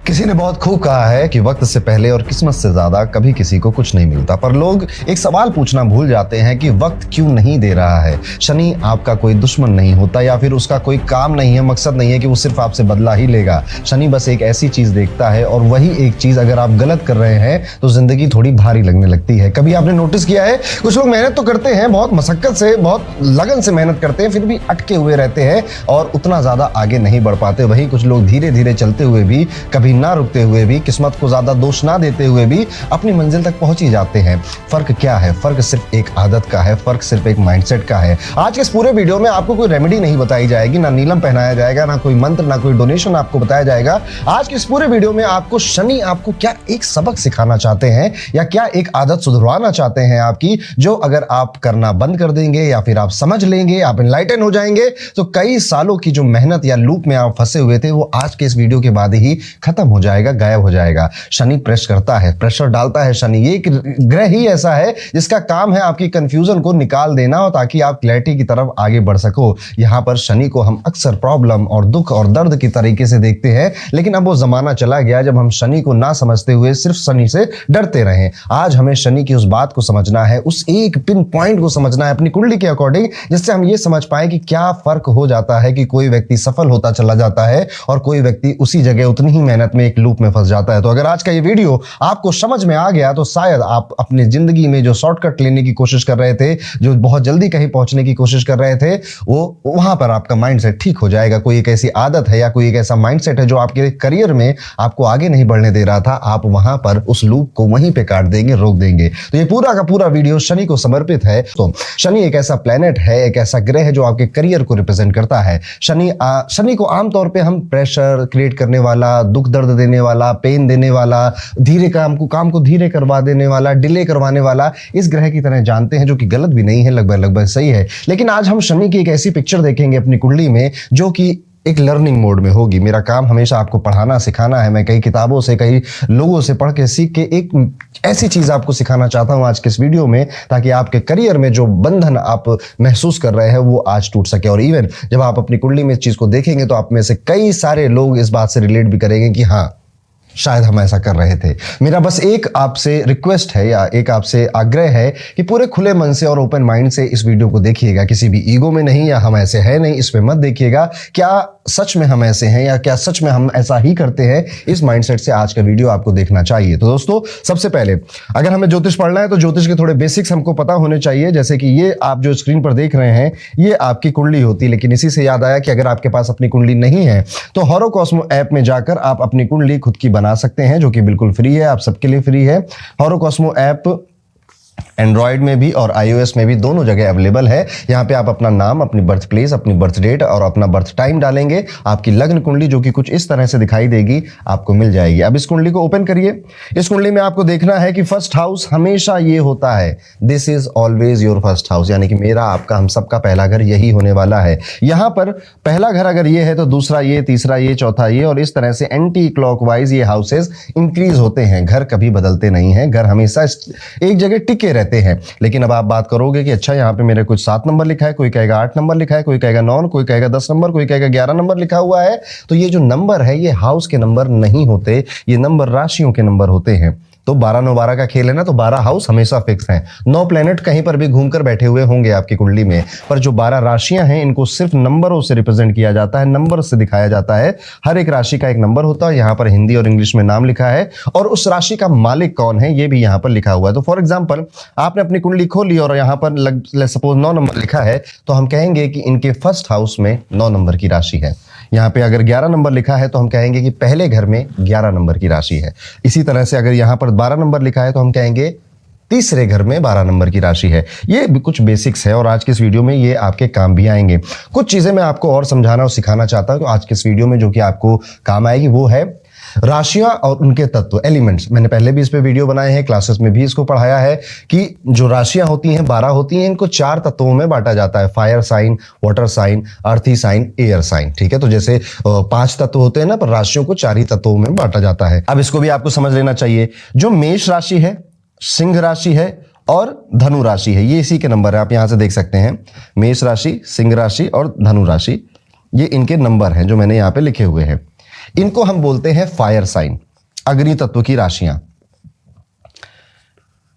किसी ने बहुत खूब कहा है कि वक्त से पहले और किस्मत से ज्यादा कभी किसी को कुछ नहीं मिलता, पर लोग एक सवाल पूछना भूल जाते हैं कि वक्त क्यों नहीं दे रहा है। शनि आपका कोई दुश्मन नहीं होता या फिर उसका कोई काम नहीं है, मकसद नहीं है कि वो सिर्फ आपसे बदला ही लेगा। शनि बस एक ऐसी चीज देखता है और वही एक चीज अगर आप गलत कर रहे हैं तो जिंदगी थोड़ी भारी लगने लगती है। कभी आपने नोटिस किया है, कुछ लोग मेहनत तो करते हैं, बहुत मशक्कत से, बहुत लगन से मेहनत करते हैं, फिर भी अटके हुए रहते हैं और उतना ज्यादा आगे नहीं बढ़ पाते। वहीं कुछ लोग धीरे धीरे चलते हुए भी, कभी ना रुकते हुए भी, किस्मत को ज्यादा दोष ना देते हुए भी अपनी मंजिल तक पहुंच ही जाते हैं। फर्क क्या है? फर्क सिर्फ एक आदत का है, फर्क सिर्फ एक माइंडसेट का है। आज के इस पूरे वीडियो में आपको कोई रेमेडी नहीं बताई जाएगी, ना नीलम पहनाया जाएगा, ना कोई मंत्र, ना कोई डोनेशन आपको बताया जाएगा। आज के इस पूरे वीडियो में आपको शनि आपको क्या एक सबक सिखाना चाहते हैं या क्या एक आदत सुधरवाना चाहते हैं आपकी, जो अगर आप करना बंद कर देंगे या फिर आप समझ लेंगे, आप एनलाइटन हो जाएंगे, तो कई सालों की जो मेहनत या लूप में आप फंसे हुए थे वो आज के इस वीडियो के बाद ही खत्म हो जाएगा, गायब हो जाएगा। शनि प्रेस करता है, प्रेशर डालता है। शनि ये एक ग्रह ही ऐसा है जिसका काम है आपकी कंफ्यूजन को निकाल देना और ताकि आप क्लैरिटी की तरफ आगे बढ़ सको। यहां पर शनि को हम अक्सर प्रॉब्लम और दुख और दर्द की तरीके से देखते हैं, लेकिन अब वो जमाना चला गया जब हम शनि को ना समझते हुए सिर्फ शनि से डरते रहे। आज हमें शनि की उस बात को समझना है, उस एक पिन पॉइंट को समझना है अपनी कुंडली के अकॉर्डिंग, जिससे हम ये समझ पाए कि क्या फर्क हो जाता है कि कोई व्यक्ति सफल होता चला जाता है और कोई व्यक्ति उसी जगह उतनी ही मेहनत में एक लूप में फंस जाता है। तो अगर आज का ये वीडियो आपको समझ में आ गया तो शायद आप अपनी जिंदगी में जो शॉर्टकट लेने की कोशिश कर रहे थे, जो बहुत जल्दी कहीं पहुंचने की कोशिश कर रहे थे, वो वहां पर आपका माइंडसेट ठीक हो जाएगा। कोई एक ऐसी आदत है या कोई एक ऐसा माइंडसेट है जो आपके करियर में आपको आगे नहीं बढ़ने दे रहा था, आप वहां पर उस लूप को वहीं पे काट देंगे, रोक देंगे। तो ये पूरा का पूरा वीडियो शनि को समर्पित है। तो शनि एक ऐसा प्लेनेट है, एक ऐसा ग्रह है जो आपके करियर को रिप्रेजेंट करता है। शनि को आमतौर पर हम प्रेशर क्रिएट करने वाला, दुख दर्द देने वाला, पेन देने वाला, धीरे काम को धीरे करवा देने वाला, डिले करवाने वाला इस ग्रह की तरह जानते हैं, जो कि गलत भी नहीं है, लगभग सही है। लेकिन आज हम शनि की एक ऐसी पिक्चर देखेंगे अपनी कुंडली में जो कि एक लर्निंग मोड में होगी। मेरा काम हमेशा आपको पढ़ाना सिखाना है। मैं कई किताबों से, कई लोगों से पढ़ के सीख के एक ऐसी चीज आपको सिखाना चाहता हूं आज के इस वीडियो में, ताकि आपके करियर में जो बंधन आप महसूस कर रहे हैं वो आज टूट सके। और इवन जब आप अपनी कुंडली में इस चीज को देखेंगे तो आप में से कई सारे लोग इस बात से रिलेट भी करेंगे कि हाँ, शायद हम ऐसा कर रहे थे। मेरा बस एक आपसे रिक्वेस्ट है या एक आपसे आग्रह है कि पूरे खुले मन से और ओपन माइंड से इस वीडियो को देखिएगा, किसी भी ईगो में नहीं या हम ऐसे हैं नहीं, इसमें मत देखिएगा। क्या सच में हम ऐसे हैं या क्या सच में हम ऐसा ही करते हैं, इस माइंडसेट से आज का वीडियो आपको देखना चाहिए। तो दोस्तों, सबसे पहले अगर हमें ज्योतिष पढ़ना है तो ज्योतिष के थोड़े बेसिक्स हमको पता होने चाहिए। जैसे कि ये आप जो स्क्रीन पर देख रहे हैं ये आपकी कुंडली होती है, लेकिन इसी से याद आया कि अगर आपके पास अपनी कुंडली नहीं है तो होरोकॉस्मो ऐप में जाकर आप अपनी कुंडली खुद की बना सकते हैं, जो कि बिल्कुल फ्री है, आप सबके लिए फ्री है। होरोकॉस्मो ऐप एंड्रॉइड में भी और iOS में भी दोनों जगह अवेलेबल है। यहाँ पे आप अपना नाम, अपनी बर्थ प्लेस, अपनी बर्थ डेट और अपना बर्थ टाइम डालेंगे, आपकी लग्न कुंडली जो कि कुछ इस तरह से दिखाई देगी आपको मिल जाएगी। अब इस कुंडली को ओपन करिए। इस कुंडली में आपको देखना है कि फर्स्ट हाउस हमेशा ये होता है, this is always your first house, यानी कि मेरा, आपका, हम सबका पहला घर यही होने वाला है। यहाँ पर पहला घर अगर ये है तो दूसरा ये, तीसरा ये, चौथा ये, और इस तरह से एंटी क्लॉकवाइज ये हाउसेस इंक्रीज होते हैं। घर कभी बदलते नहीं हैं, घर हमेशा एक जगह टिके रहते हैं। लेकिन अब आप बात करोगे कि अच्छा यहाँ पे मेरे कुछ 7 नंबर लिखा है, कोई कहेगा 8 नंबर लिखा है, कोई कहेगा 9, कोई कहेगा 10 नंबर, कोई कहेगा 11 नंबर लिखा हुआ है। तो ये जो नंबर है ये हाउस के नंबर नहीं होते, ये नंबर राशियों के नंबर होते हैं। तो 12-9-12 का खेल है ना, तो 12 हाउस हमेशा फिक्स हैं। 9 प्लेनेट कहीं पर भी घूमकर बैठे हुए होंगे आपकी कुंडली में, पर जो 12 राशियां हैं इनको सिर्फ नंबरों से रिप्रेजेंट किया जाता है, नंबर से दिखाया जाता है। हर एक राशि का एक नंबर होता है। यहाँ पर हिंदी और इंग्लिश में नाम लिखा है और उस राशि का मालिक कौन है ये भी यहाँ पर लिखा हुआ है। तो फॉर एग्जाम्पल आपने अपनी कुंडली खोली और यहाँ पर सपोज 9 नंबर लिखा है, तो हम कहेंगे कि इनके फर्स्ट हाउस में 9 नंबर की राशि है। यहाँ पे अगर 11 नंबर लिखा है तो हम कहेंगे कि पहले घर में 11 नंबर की राशि है। इसी तरह से अगर यहाँ पर 12 नंबर लिखा है तो हम कहेंगे तीसरे घर में 12 नंबर की राशि है। ये भी कुछ बेसिक्स है और आज के इस वीडियो में ये आपके काम भी आएंगे। कुछ चीजें मैं आपको और समझाना और सिखाना चाहता हूँ तो आज के इस वीडियो में जो कि आपको काम आएगी वो है राशियां और उनके तत्व, एलिमेंट्स। मैंने पहले भी इस पे वीडियो बनाए हैं, क्लासेस में भी इसको पढ़ाया है कि जो राशियां होती हैं 12 होती हैं, इनको 4 तत्वों में बांटा जाता है, फायर साइन, वाटर साइन, अर्थी साइन, एयर साइन। ठीक है, तो जैसे 5 तत्व होते हैं ना, पर राशियों को 4 ही तत्वों में बांटा जाता है। अब इसको भी आपको समझ लेना चाहिए। जो मेष राशि है, सिंह राशि है और धनु राशि है, ये इसी के नंबर है। आप यहां से देख सकते हैं, मेष राशि, सिंह राशि और धनु राशि, ये इनके नंबर हैं जो मैंने यहाँ पे लिखे हुए हैं। इनको हम बोलते हैं फायर साइन, अग्नि तत्व की राशियां।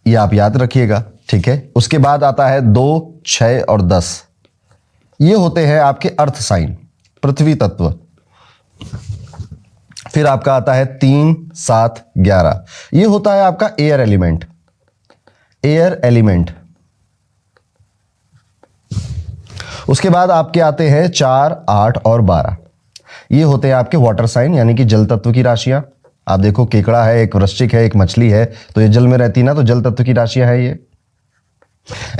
ये आप याद रखिएगा, ठीक है। उसके बाद आता है 2, 6 और 10, ये होते हैं आपके अर्थ साइन, पृथ्वी तत्व। फिर आपका आता है 3, 7, 11, ये होता है आपका एयर एलिमेंट, एयर एलिमेंट। उसके बाद आपके आते हैं 4, 8 और 12, ये होते हैं आपके वाटर साइन यानी कि जल तत्व की राशियां। आप देखो केकड़ा है, एक वृश्चिक है, एक मछली है, तो ये जल में रहती है ना, तो जल तत्व की राशियां है ये।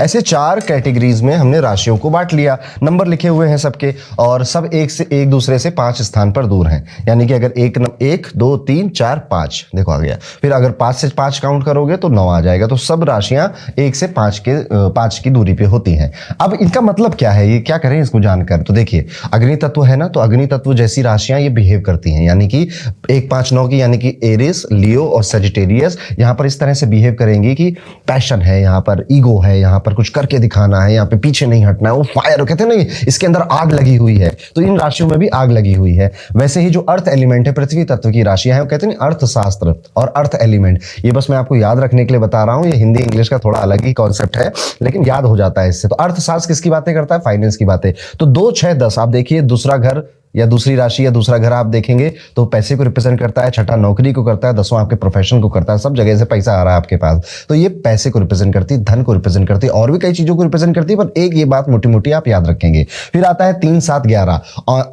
ऐसे 4 कैटेगरीज में हमने राशियों को बांट लिया, नंबर लिखे हुए हैं सबके, और सब एक दूसरे से 5 स्थान पर दूर हैं। यानी कि अगर 1, 2, 3, 4, 5 देखो आ गया। फिर अगर 5 से 5 काउंट करोगे तो 9 आ जाएगा। तो सब राशियां 1 से 5 की दूरी पे होती हैं। अब इनका मतलब क्या है, ये क्या करें इसको जानकर? तो देखिए, अग्नि तत्व है ना, तो अग्नि तत्व जैसी राशियां ये बिहेव करती हैं, यानी कि 1, 5, 9 की, यानी कि एरिस, लियो और सेजिटेरियस यहां पर इस तरह से बिहेव करेंगी कि पैशन है, यहां पर ईगो है, यहाँ पर कुछ करके दिखाना है, यहाँ पे पीछे नहीं हटना है, वो फायर कहते हैं नहीं, इसके अंदर आग लगी हुई है। तो इन राशियों में भी आग लगी हुई है। वैसे ही जो अर्थ एलिमेंट है, पृथ्वी तत्व की राशियां हैं, वो कहते हैं अर्थशास्त्र और अर्थ एलिमेंट। ये बस मैं आपको याद रखने के लिए बता रहा हूं, ये हिंदी इंग्लिश का थोड़ा अलग ही कॉन्सेप्ट है, लेकिन याद हो जाता है इससे। तो अर्थशास्त्र किसकी बातें करता है? फाइनेंस की बातें। तो 2, 6, 10 आप देखिए, दूसरा घर या दूसरी राशि या दूसरा घर आप देखेंगे तो पैसे को रिप्रेजेंट करता है, छठा नौकरी को करता है, 10वां आपके प्रोफेशन को करता है, सब जगह से पैसा आ रहा है आपके पास, तो ये पैसे को रिप्रेजेंट करती है, धन को रिप्रेजेंट करती है, और भी कई चीजों को रिप्रेजेंट करती है, पर एक ये बात मोटी मोटी आप याद रखेंगे। फिर आता है 3, 7, 11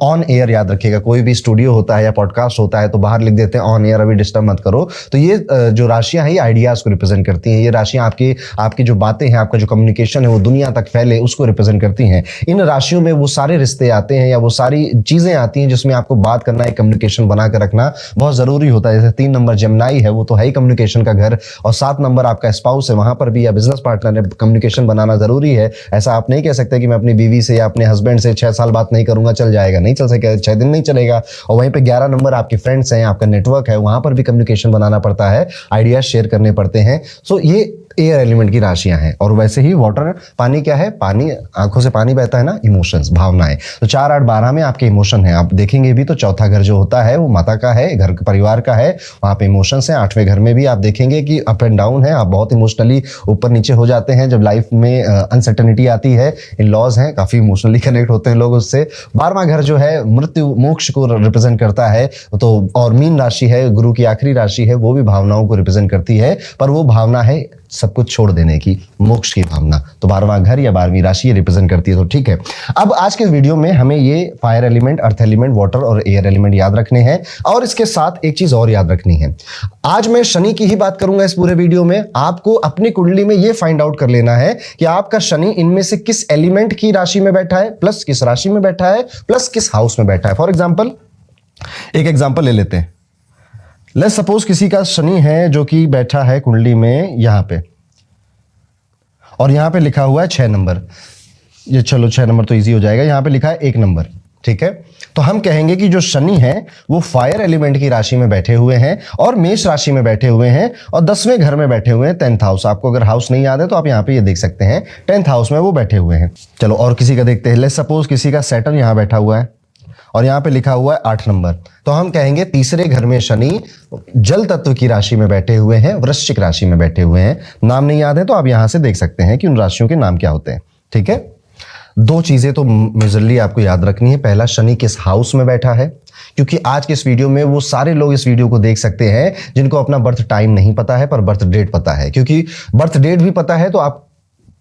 ऑन एयर याद रखिएगा। कोई भी स्टूडियो होता है या पॉडकास्ट होता है तो बाहर लिख देते हैं ऑन एयर, अभी डिस्टर्ब मत करो। तो ये जो राशियां हैं ये आइडियाज को रिप्रेजेंट करती हैं। ये राशियां आपकी जो बातें हैं, आपका जो कम्युनिकेशन है वो दुनिया तक फैले, उसको रिप्रेजेंट करती हैं। इन राशियों में वो सारे रिश्ते आते हैं या वो सारी चीजें आती हैं जिसमें आपको बात करना है, कम्युनिकेशन बनाकर रखना बहुत जरूरी होता है। जैसे 3 नंबर जेमिनी है, वो तो है ही कम्युनिकेशन का घर, और 7 नंबर आपका स्पाउस है, वहां पर भी या बिजनेस पार्टनर है, कम्युनिकेशन बनाना जरूरी है। ऐसा आप नहीं कह सकते कि मैं अपनी बीवी से या अपने हस्बैंड से 6 साल बात नहीं करूंगा, चल जाएगा, नहीं चल सकेगा, 6 दिन नहीं चलेगा। और वहीं पे 11 नंबर आपके फ्रेंड्स हैं, आपका नेटवर्क है, वहां पर भी कम्युनिकेशन बनाना पड़ता है, आइडियाज शेयर करने पड़ते हैं। सो ये एयर एलिमेंट की राशियां हैं। और वैसे ही वाटर, पानी क्या है? पानी, आंखों से पानी बहता है ना, इमोशंस, भावनाएं। तो 4, 8, 12 में आपके इमोशन है। आप देखेंगे भी तो चौथा घर जो होता है वो माता का है, घर परिवार का है, वहां पे इमोशंस हैं। 8वें घर में भी आप देखेंगे कि अप एंड डाउन है, आप बहुत इमोशनली ऊपर नीचे हो जाते हैं जब लाइफ में अनसर्टेनिटी आती है। इन लॉज हैं, काफी इमोशनली कनेक्ट होते हैं लोग उससे। 12वां घर जो है मृत्यु, मोक्ष को रिप्रेजेंट करता है। तो और मीन राशि है, गुरु की आखिरी राशि है, वो भी भावनाओं को रिप्रेजेंट करती है, पर वो भावना है सब कुछ छोड़ देने की, मोक्ष की भावना। तो 12वां घर या 12वीं राशि ये रिप्रेजेंट करती है। तो ठीक है, अब आज के वीडियो में हमें ये fire element, earth element, water और एयर एलिमेंट याद रखने हैं, और इसके साथ एक चीज और याद रखनी है। आज मैं शनि की ही बात करूंगा इस पूरे वीडियो में। आपको अपनी कुंडली में ये फाइंड आउट कर लेना है कि आपका शनि इनमें से किस एलिमेंट की राशि में बैठा है, प्लस किस राशि में बैठा है, प्लस किस हाउस में बैठा है। फॉर एग्जाम्पल, एक एग्जाम्पल ले लेते हैं। लेट्स सपोज किसी का शनि है जो कि बैठा है कुंडली में यहां पे, और यहां पे लिखा हुआ है 6 नंबर। ये चलो 6 नंबर तो इजी हो जाएगा, यहां पे लिखा है 1 नंबर, ठीक है। तो हम कहेंगे कि जो शनि है वो फायर एलिमेंट की राशि में बैठे हुए हैं और मेष राशि में बैठे हुए हैं और 10वें घर में बैठे हुए हैं, 10th हाउस। आपको अगर हाउस नहीं याद है तो आप यहाँ पे ये देख सकते हैं, 10th हाउस में वो बैठे हुए हैं। चलो और किसी का देखते हैं। लेट्स सपोज किसी का सैटर्न यहाँ बैठा हुआ है और यहाँ पे लिखा हुआ है 8 नंबर। तो हम कहेंगे तीसरे घर में शनि जल तत्व की राशि में बैठे हुए हैं, वृश्चिक राशि में बैठे हुए हैं। नाम नहीं याद है तो आप यहां से देख सकते हैं कि उन राशियों के नाम क्या होते हैं, ठीक है। 2 चीजें तो मेजरली आपको याद रखनी है। पहला, शनि किस हाउस में बैठा है, क्योंकि आज के इस वीडियो में वो सारे लोग इस वीडियो को देख सकते हैं जिनको अपना बर्थ टाइम नहीं पता है पर बर्थ डेट पता है। क्योंकि बर्थ डेट भी पता है तो आप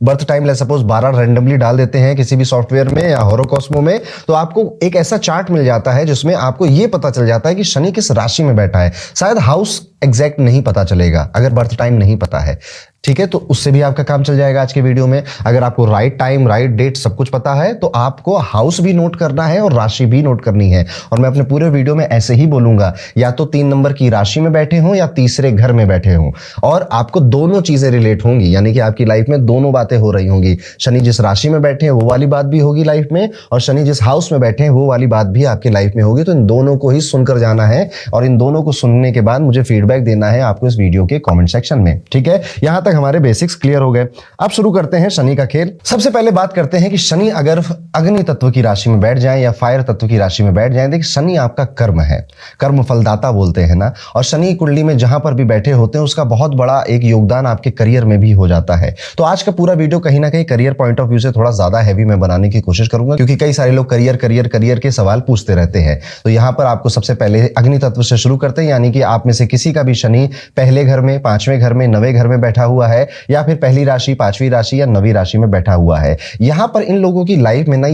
बर्थ टाइम ले सपोज 12 रैंडमली डाल देते हैं किसी भी सॉफ्टवेयर में या होरोकॉस्मो में, तो आपको एक ऐसा चार्ट मिल जाता है जिसमें आपको यह पता चल जाता है कि शनि किस राशि में बैठा है। शायद हाउस एग्जैक्ट नहीं पता चलेगा अगर बर्थ टाइम नहीं पता है, ठीक है। तो उससे भी आपका काम चल जाएगा आज के वीडियो में। अगर आपको राइट टाइम, राइट डेट सब कुछ पता है तो आपको हाउस भी नोट करना है और राशि भी नोट करनी है। और मैं अपने पूरे वीडियो में ऐसे ही बोलूंगा, या तो 3 नंबर की राशि में बैठे हों या तीसरे घर में बैठे हों, और आपको दोनों चीजें रिलेट होंगी, यानी कि आपकी लाइफ में दोनों बातें हो रही होंगी। शनि जिस राशि में बैठे हैं वो वाली बात भी होगी लाइफ में, और शनि जिस हाउस में बैठे हैं वो वाली बात भी आपकी लाइफ में होगी। तो इन दोनों को ही सुनकर जाना है और इन दोनों को सुनने के बाद मुझे फीडबैक फीडबैक देना है आपको इस वीडियो के कमेंट सेक्शन में, ठीक है। यहां तक हमारे बेसिक्स क्लियर हो गए। अब शुरू करते हैं शनि का खेल। सबसे पहले बात करते हैं कि शनि अगर अग्नि तत्व की राशि में बैठ जाए या फायर तत्व की राशि में बैठ जाए, देखिए शनि आपका कर्म है, कर्म फलदाता बोलते हैं ना, और शनि कुंडली में जहां पर भी बैठे होते हैं उसका बहुत बड़ा एक योगदान आपके करियर में भी हो जाता है। तो आज का पूरा वीडियो कहीं ना कहीं करियर पॉइंट ऑफ व्यू से थोड़ा ज्यादा हैवी मैं बनाने की कोशिश करूंगा, क्योंकि कई सारे लोग करियर करियर करियर के सवाल पूछते रहते हैं। तो यहां पर आपको सबसे पहले अग्नि तत्व से शुरू करते हैं, यानी कि आप में से किसी का भी शनि पहले घर में, पांचवें घर में, नवे घर में बैठा हुआ है, या फिर पहली राशि, पांचवी राशि या नवी राशि में बैठा हुआ है। यहां पर इन लोगों की लाइफ में ना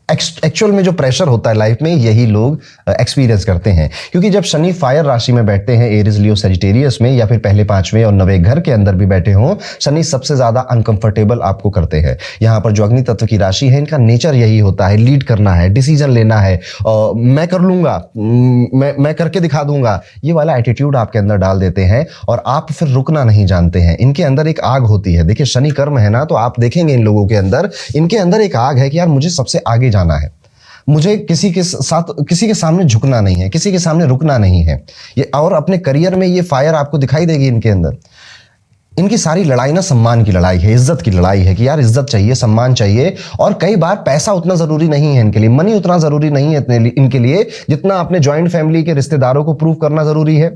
एक्चुअल में जो प्रेशर होता है लाइफ में, यही लोग एक्सपीरियंस करते हैं। क्योंकि जब शनि फायर राशि में बैठते हैं, एरीज, लियो, सजिटेरियस में, या फिर पहले पांचवें और नवे घर के अंदर भी बैठे हों, शनि सबसे ज्यादा अनकंफर्टेबल आपको करते हैं। यहां पर जो अग्नि तत्व की राशि है, इनका नेचर यही होता है, लीड करना है, डिसीजन लेना है, मैं कर लूंगा, मैं करके दिखा दूंगा, ये वाला एटीट्यूड आपके अंदर डाल देते हैं और आप फिर रुकना नहीं जानते हैं। इनके अंदर एक आग होती है, देखिए शनि कर्म है ना, तो आप देखेंगे इन लोगों के अंदर, इनके अंदर एक आग है कि यार मुझे सबसे आगे जाना है, मुझे किसी के साथ, किसी के सामने झुकना नहीं है, किसी के सामने रुकना नहीं है। ये और अपने करियर में ये फायर आपको दिखाई देगी इनके अंदर। इनकी सारी लड़ाई ना सम्मान की लड़ाई है, इज्जत की लड़ाई है कि यार इज्जत चाहिए, सम्मान चाहिए। और कई बार पैसा उतना जरूरी नहीं है इनके लिए, मनी उतना जरूरी नहीं है इनके लिए, जितना अपने ज्वाइंट फैमिली के रिश्तेदारों को प्रूव करना जरूरी है,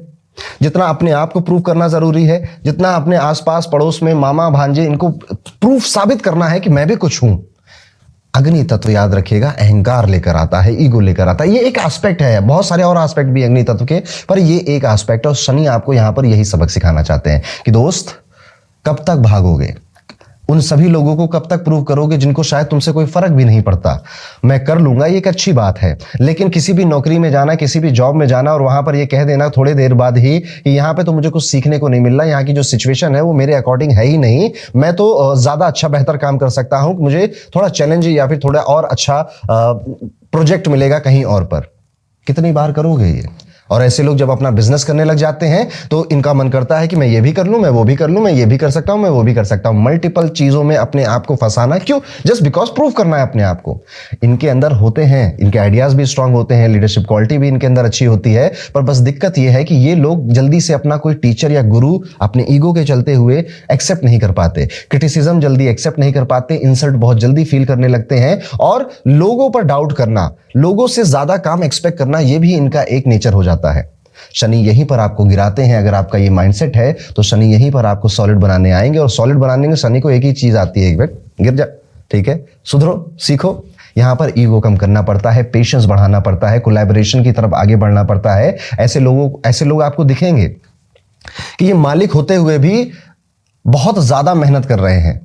जितना अपने आप को प्रूव करना जरूरी है, जितना अपने आसपास पड़ोस में मामा भांजे, इनको प्रूफ साबित करना है कि मैं भी कुछ हूं। अग्नि तत्व याद रखिएगा अहंकार लेकर आता है, ईगो लेकर आता है। ये एक एस्पेक्ट है, बहुत सारे और एस्पेक्ट भी अग्नि तत्व के, पर ये एक एस्पेक्ट है। और शनि आपको यहां पर यही सबक सिखाना चाहते हैं कि दोस्त कब तक भागोगे, उन सभी लोगों को कब तक प्रूव करोगे जिनको शायद तुमसे कोई फर्क भी नहीं पड़ता। मैं कर लूंगा, ये एक अच्छी बात है, लेकिन किसी भी नौकरी में जाना, किसी भी जॉब में जाना और वहां पर ये कह देना थोड़ी देर बाद ही कि यहाँ पे तो मुझे कुछ सीखने को नहीं मिल रहा, यहाँ की जो सिचुएशन है वो मेरे अकॉर्डिंग है ही नहीं, मैं तो ज्यादा अच्छा बेहतर काम कर सकता हूं, मुझे थोड़ा चैलेंज या फिर थोड़ा और अच्छा प्रोजेक्ट मिलेगा कहीं और पर। कितनी बार करोगे ये? और ऐसे लोग जब अपना बिजनेस करने लग जाते हैं तो इनका मन करता है कि मैं ये भी कर लूं, मैं वो भी कर लूं, मैं ये भी कर सकता हूं, मैं वो भी कर सकता हूं। मल्टीपल चीजों में अपने आप को फंसाना, क्यों? जस्ट बिकॉज प्रूव करना है अपने आप को। इनके अंदर होते हैं, इनके आइडियाज भी स्ट्रांग होते हैं, लीडरशिप क्वालिटी भी इनके अंदर अच्छी होती है, पर बस दिक्कत यह है कि ये लोग जल्दी से अपना कोई टीचर या गुरु अपने ईगो के चलते हुए एक्सेप्ट नहीं कर पाते, क्रिटिसिज्म जल्दी एक्सेप्ट नहीं कर पाते, इंसल्ट बहुत जल्दी फील करने लगते हैं, और लोगों पर डाउट करना, लोगों से ज्यादा काम एक्सपेक्ट करना, यह भी इनका एक नेचर हो जाता है। शनि यहीं पर आपको गिराते हैं। अगर आपका ये माइंडसेट है तो शनि यहीं पर आपको सॉलिड बनाने आएंगे, और सॉलिड बनाने में शनि को एक ही चीज आती है, एक मिनट गिर जा, ठीक है, सुधरो, सीखो। यहां पर ईगो कम करना पड़ता है, पेशेंस बढ़ाना पड़ता है, कोलैबोरेशन की तरफ आगे बढ़ना पड़ता है। ऐसे लोग आपको दिखेंगे कि ये मालिक होते हुए भी बहुत ज्यादा मेहनत कर रहे हैं।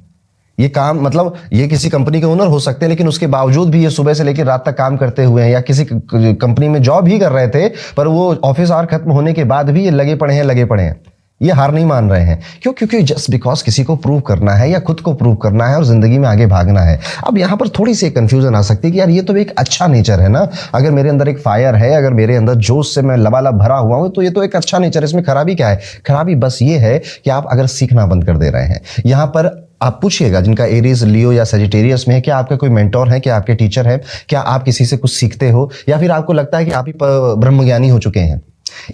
ये काम, मतलब ये किसी कंपनी के ओनर हो सकते हैं, लेकिन उसके बावजूद भी ये सुबह से लेकर रात तक काम करते हुए हैं, या किसी कंपनी में जॉब ही कर रहे थे, पर वो ऑफिस आवर खत्म होने के बाद भी ये लगे पड़े हैं, ये हार नहीं मान रहे हैं। क्यों? क्योंकि जस्ट बिकॉज किसी को प्रूव करना है या खुद को प्रूव करना है और जिंदगी में आगे भागना है। अब यहां पर थोड़ी सी कंफ्यूजन आ सकती है कि यार ये तो एक अच्छा नेचर है ना, अगर मेरे अंदर एक फायर है, अगर मेरे अंदर जोश से मैं लबालब भरा हुआ हूं, तो ये तो एक अच्छा नेचर है, इसमें खराबी क्या है? खराबी बस ये है कि आप अगर सीखना बंद कर दे रहे हैं। यहां पर आप पूछिएगा जिनका एरीज, लियो या सजिटेरियस में है, क्या आपका कोई मेंटोर है, क्या आपके टीचर है, क्या आप किसी से कुछ सीखते हो, या फिर आपको लगता है कि आप ही ब्रह्मज्ञानी हो चुके हैं?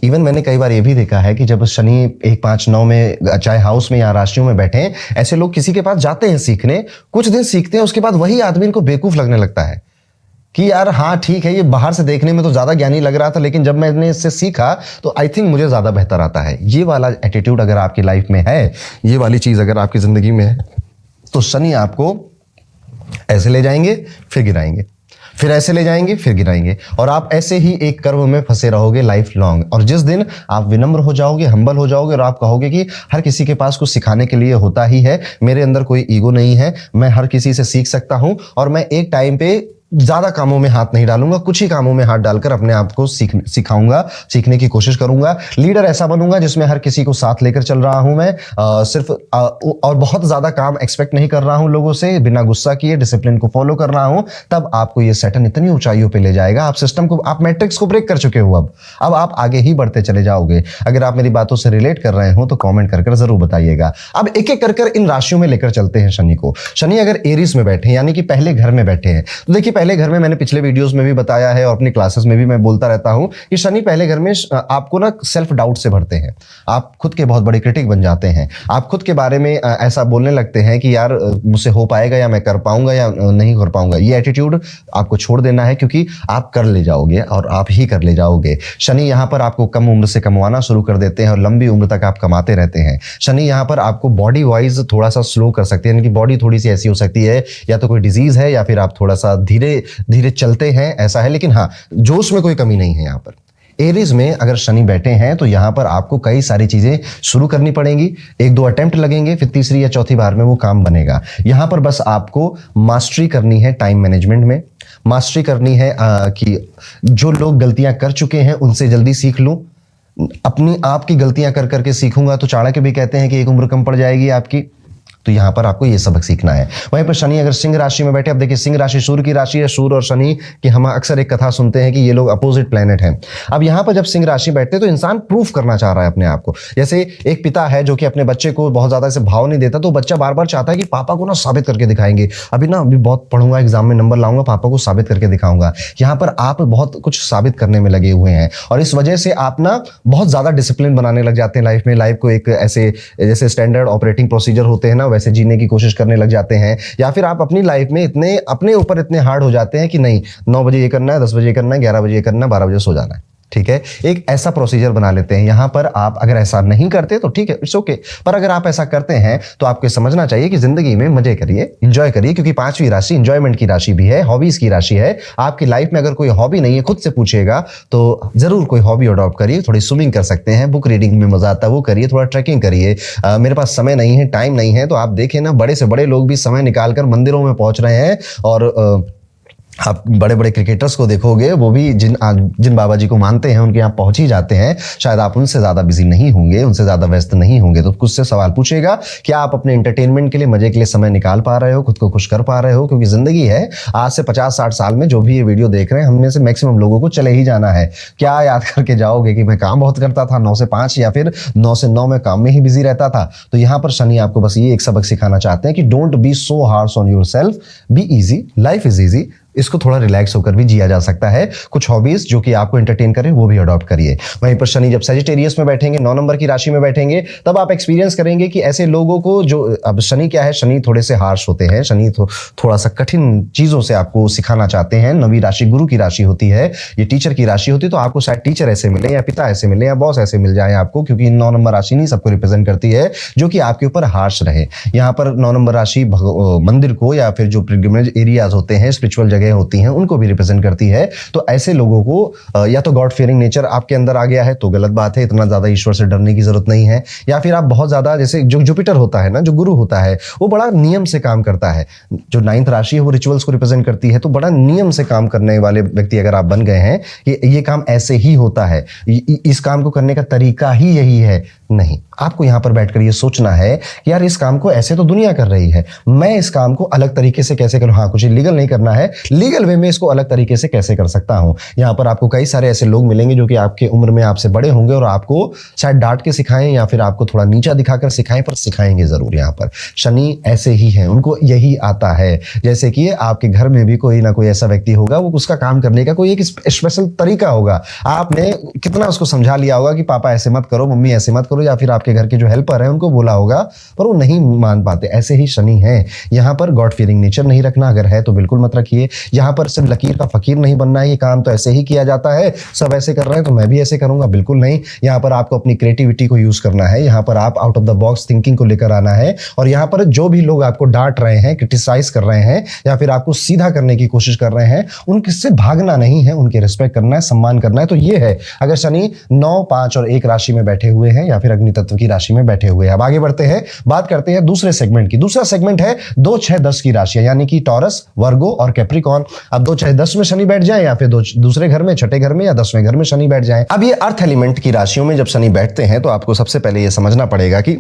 इवन मैंने कई बार ये भी देखा है कि जब शनि 1, 5, 9 में, चाहे हाउस में या राशियों में बैठे हैं, ऐसे लोग किसी के पास जाते हैं सीखने, कुछ दिन सीखते हैं, उसके बाद वही आदमी इनको बेवकूफ लगने लगता है कि यार हाँ ठीक है, ये बाहर से देखने में तो ज्यादा ज्ञानी लग रहा था, लेकिन जब मैंने इससे सीखा तो आई थिंक मुझे ज्यादा बेहतर आता है। ये वाला एटीट्यूड अगर आपकी लाइफ में है, ये वाली चीज अगर आपकी जिंदगी में है, तो शनि आपको ऐसे ले जाएंगे फिर गिराएंगे, फिर ऐसे ले जाएंगे फिर गिराएंगे, और आप ऐसे ही एक कर्व में फंसे रहोगे लाइफ लॉन्ग। और जिस दिन आप विनम्र हो जाओगे, हम्बल हो जाओगे, और आप कहोगे कि हर किसी के पास कुछ सिखाने के लिए होता ही है, मेरे अंदर कोई ईगो नहीं है, मैं हर किसी से सीख सकता हूं, और मैं एक टाइम पे ज्यादा कामों में हाथ नहीं डालूंगा, कुछ ही कामों में हाथ डालकर अपने आप को सिखाऊंगा, सीखने की कोशिश करूंगा। लीडर ऐसा बनूंगा जिसमें हर किसी को साथ लेकर चल रहा हूं मैं, सिर्फ और बहुत ज्यादा काम एक्सपेक्ट नहीं कर रहा हूं लोगों से, बिना गुस्सा किए डिसिप्लिन को फॉलो कर रहा हूं। तब आपको ये सैटर्न इतनी ऊंचाइयों पे ले जाएगा, आप सिस्टम को, आप मैट्रिक्स को ब्रेक कर चुके हो, अब आप आगे ही बढ़ते चले जाओगे। अगर आप मेरी बातों से रिलेट कर रहे हो तो कॉमेंट कर जरूर बताइएगा। अब एक एक कर इन राशियों में लेकर चलते हैं शनि को। शनि अगर एरीज में बैठे, यानी कि पहले घर में बैठे हैं, तो देखिए पहले घर में, मैंने पिछले वीडियोस में भी बताया है और अपनी क्लासेस में भी मैं बोलता रहता हूं कि शनि पहले घर में आपको ना सेल्फ डाउट से भरते हैं। आप खुद के बहुत बड़े क्रिटिक बन जाते हैं। आप खुद के बारे में ऐसा बोलने लगते हैं कि यार मुझसे हो पाएगा, या मैं कर पाऊंगा या नहीं कर पाऊंगा। ये एटीट्यूड आपको छोड़ देना है, क्योंकि आप कर ले जाओगे और आप ही कर ले जाओगे। शनि यहाँ पर आपको कम उम्र से कमाना शुरू कर देते हैं और लंबी उम्र तक आप कमाते रहते हैं। शनि यहाँ पर आपको बॉडी वाइज थोड़ा सा स्लो कर सकते हैं, यानी कि बॉडी थोड़ी सी ऐसी हो सकती है, या तो कोई डिजीज है या फिर आप थोड़ा सा धीरे धीरे चलते हैं, ऐसा है। लेकिन हाँ, जोश में कोई कमी नहीं है। यहाँ पर एरीज में अगर शनि बैठे हैं तो यहाँ पर आपको कई सारी चीजें शुरू करनी पड़ेंगी। 1-2 अटेम्प्ट लगेंगे, फिर तीसरी या चौथी बार में वो काम बनेगा। यहाँ पर बस आपको मास्टरी करनी है टाइम मैनेजमेंट में। मास्टरी करनी है कि जो लोग गलतियां कर चुके हैं उनसे जल्दी सीख लूं। अपनी आपकी गलतियां कर करके सीखूंगा तो चाणक्य भी कहते हैं कि एक उम्र कम पड़ जाएगी आपकी। तो यहां पर आपको ये सबक सीखना है। वहीं पर शनि अगर सिंह राशि में बैठे, अब देखिए सिंह राशि सूर्य की राशि है। सूर्य और शनि की हम अक्सर एक कथा सुनते हैं कि ये लोग अपोजिट प्लेनेट हैं। अब यहां पर जब सिंह राशि बैठते हैं तो इंसान प्रूफ करना चाह रहा है अपने आप को। जैसे एक पिता है जो कि अपने बच्चे को बहुत ज्यादा ऐसे भाव नहीं देता, तो बच्चा बार बार चाहता है कि पापा को ना साबित करके दिखाएंगे, अभी बहुत पढ़ूंगा, एग्जाम में नंबर लाऊंगा, पापा को साबित करके दिखाऊंगा। यहां पर आप बहुत कुछ साबित करने में लगे हुए हैं और इस वजह से आप ना बहुत ज्यादा डिसिप्लिन बनाने लग जाते हैं लाइफ में। लाइफ को एक ऐसे जैसे स्टैंडर्ड ऑपरेटिंग प्रोसीजर होते हैं ना, वैसे जीने की कोशिश करने लग जाते हैं। या फिर आप अपनी लाइफ में इतने अपने ऊपर इतने हार्ड हो जाते हैं कि नहीं 9 बजे ये करना है, 10 बजे ये करना है, 11 बजे ये करना है, 12 बजे सो जाना है। ठीक है, एक ऐसा प्रोसीजर बना लेते हैं। यहां पर आप अगर ऐसा नहीं करते तो ठीक है, इट्स ओके। पर अगर आप ऐसा करते हैं तो आपको समझना चाहिए कि जिंदगी में मजे करिए, एंजॉय करिए, क्योंकि 5वीं राशि एंजॉयमेंट की राशि भी है, हॉबीज की राशि है। आपकी लाइफ में अगर कोई हॉबी नहीं है, खुद से पूछिएगा तो जरूर कोई हॉबी अडॉप्ट करिए। थोड़ी स्विमिंग कर सकते हैं, बुक रीडिंग में मजा आता है वो करिए, थोड़ा ट्रैकिंग करिए। मेरे पास समय नहीं है, टाइम नहीं है, तो आप देखें ना, बड़े से बड़े लोग भी समय निकालकर मंदिरों में पहुंच रहे हैं। और आप बड़े बड़े क्रिकेटर्स को देखोगे, वो भी जिन बाबा जी को मानते हैं उनके यहाँ पहुंच ही जाते हैं। शायद आप उनसे ज्यादा बिजी नहीं होंगे, उनसे ज्यादा व्यस्त नहीं होंगे। तो खुद से सवाल पूछेगा, क्या आप अपने एंटरटेनमेंट के लिए, मजे के लिए समय निकाल पा रहे हो, खुद को खुश कर पा रहे हो? क्योंकि जिंदगी है, आज से 50-60 साल में जो भी ये वीडियो देख रहे हैं, हम में से मैक्सिमम लोगों को चले ही जाना है। क्या याद करके जाओगे कि मैं काम बहुत करता था, 9 से 5 या फिर 9 से 9 में काम में ही बिजी रहता था? तो यहाँ पर शनि आपको बस ये एक सबक सिखाना चाहते हैं कि don't be so harsh on your self, be easy, life is easy. इसको थोड़ा रिलैक्स होकर भी जिया जा सकता है। कुछ हॉबीज जो कि आपको एंटरटेन करें वो भी अडॉप्ट करिए। वहीं पर शनि जब सजिटेरियस में बैठेंगे, 9 नंबर की राशि में बैठेंगे, तब आप एक्सपीरियंस करेंगे कि ऐसे लोगों को जो, अब शनि क्या है, शनि थोड़े से हार्श होते हैं, शनि थोड़ा सा कठिन चीजों से आपको सिखाना चाहते हैं। 9वीं राशि गुरु की राशि होती है, ये टीचर की राशि होती है। तो आपको शायद टीचर ऐसे मिले या पिता ऐसे मिले या बॉस ऐसे मिल जाए आपको, क्योंकि 9 नंबर राशि नहीं सबको रिप्रेजेंट करती है, जो कि आपके ऊपर हार्श रहे। यहाँ पर 9 नंबर राशि मंदिर को या फिर जो पिलग्रिमेज एरियाज होते हैं, स्पिरिचुअल जगह होती हैं, उनको भी रिप्रेजेंट करती है। तो ऐसे लोगों को या तो गॉड फियरिंग नेचर आपके अंदर आ गया है तो गलत बात है, इतना ज्यादा ईश्वर से डरने की जरूरत नहीं है। या फिर आप बहुत ज्यादा, जैसे जो जुपिटर होता है ना, जो गुरु होता है, वो बड़ा नियम से काम करता है। जो 9th राशि है वो रिचुअल्स को रिप्रेजेंट करती है, तो बड़ा नियम से काम करने वाले व्यक्ति अगर आप बन गए हैं कि ये काम ऐसे ही होता है, इस काम को करने का तरीका ही यही है, नहीं। आपको यहां पर बैठकर ये सोचना है कि यार इस काम को ऐसे तो दुनिया कर रही है, मैं इस काम को अलग तरीके से कैसे करूं। हाँ, कुछ लीगल नहीं करना है, लीगल वे में इसको अलग तरीके से कैसे कर सकता हूं। यहां पर आपको कई सारे ऐसे लोग मिलेंगे जो कि आपके उम्र में आपसे बड़े होंगे और आपको शायद डांट के सिखाएं या फिर आपको थोड़ा नीचा दिखाकर सिखाएं, पर सिखाएंगे जरूर। यहाँ पर शनि ऐसे ही है, उनको यही आता है। जैसे कि आपके घर में भी कोई ना कोई ऐसा व्यक्ति होगा, वो उसका काम करने का कोई एक स्पेशल तरीका होगा। आपने कितना उसको समझा लिया होगा कि पापा ऐसे मत करो, मम्मी ऐसे मत करो, या फिर आपके घर के जो हेल्पर है उनको बोला होगा, पर वो नहीं मान पाते। ऐसे ही शनि है। यहाँ पर गॉड फीयरिंग नेचर नहीं रखना, अगर है तो बिल्कुल मत रखिए। यहाँ पर सिर्फ लकीर का फकीर नहीं बनना है, ये काम तो ऐसे ही किया जाता है, सब ऐसे कर रहे हैं तो मैं भी ऐसे करूंगा, बिल्कुल नहीं। यहाँ पर आपको अपनी क्रिएटिविटी को यूज करना है, यहाँ पर आप out of the box thinking को लेकर आना है। और यहाँ पर जो भी लोग आपको डांट रहे हैं, क्रिटिसाइज कर रहे हैं या फिर आपको सीधा करने की कोशिश कर रहे हैं, उनसे भागना नहीं है, उनके रिस्पेक्ट करना है, सम्मान करना है। तो ये है अगर शनि 9, 5 और 1 राशि में बैठे हुए हैं या फिर अग्नि तत्व की राशि में बैठे हुए हैं। अब आगे बढ़ते हैं, बात करते हैं दूसरे सेगमेंट की। दूसरा सेगमेंट है 2, 6, 10 की राशियां, यानी कि टॉरस, वर्गो और कैप्रिकॉर्न। अब 2, 6, 10 में शनि बैठ जाए या फिर दूसरे घर में, छठे घर में या 10वें घर में शनि बैठ जाए। अब ये अर्थ एलिमेंट की राशियों में जब शनि बैठते हैं तो आपको सबसे पहले ये समझना पड़ेगा कि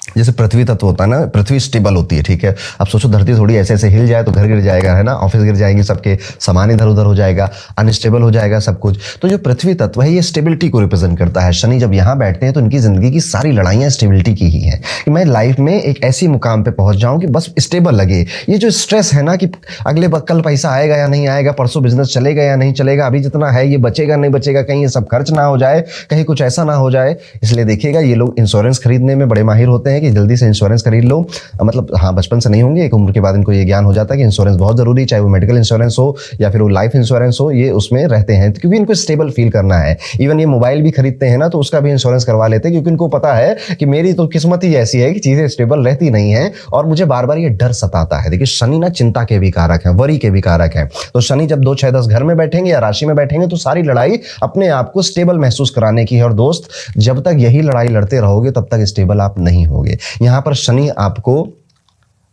जैसे पृथ्वी तत्व होता है ना, पृथ्वी स्टेबल होती है, ठीक है। अब सोचो धरती थोड़ी ऐसे ऐसे हिल जाए तो घर गिर जाएगा, है ना, ऑफिस गिर जाएंगे, सबके सामान इधर उधर हो जाएगा, अनस्टेबल हो जाएगा सब कुछ। तो जो पृथ्वी तत्व है ये स्टेबिलिटी को रिप्रेजेंट करता है। शनि जब यहाँ बैठते हैं तो इनकी जिंदगी की सारी लड़ाइयाँ स्टेबिलिटी की ही है, कि मैं लाइफ में एक ऐसी मुकाम पे पहुंच जाऊं कि बस स्टेबल लगे। ये जो स्ट्रेस है ना कि अगले कल पैसा आएगा या नहीं आएगा, परसों बिजनेस चलेगा या नहीं चलेगा, अभी जितना है ये बचेगा नहीं बचेगा, कहीं ये सब खर्च ना हो जाए, कहीं कुछ ऐसा ना हो जाए। इसलिए देखिएगा ये लोग इंश्योरेंस खरीदने में बड़े माहिर होते हैं कि जल्दी से इंश्योरेंस खरीद लो। मतलब हाँ, बचपन से नहीं होंगे, एक उम्र के बाद इनको ये ज्ञान हो जाता है कि इंश्योरेंस बहुत जरूरी, चाहे वो मेडिकल इंश्योरेंस हो या फिर वो लाइफ इंश्योरेंस हो, ये उसमें रहते हैं क्योंकि इनको स्टेबल फील करना है। इवन ये मोबाइल भी खरीदते हैं ना तो उसका भी इंश्योरेंस करवा लेते हैं, क्योंकि इनको पता है कि मेरी तो किस्मत ही ऐसी है कि चीजें स्टेबल रहती नहीं है और मुझे बार बार ये डर सताता है। देखिए शनि ना चिंता के भी कारक है, वरी के भी कारक है। तो शनि जब 2 6 10 घर में बैठेंगे या राशि में बैठेंगे तो सारी लड़ाई अपने आप को स्टेबल महसूस कराने की है। और दोस्त, जब तक यही लड़ाई लड़ते रहोगे तब तक स्टेबल आप नहीं होगे। यहां पर शनि आपको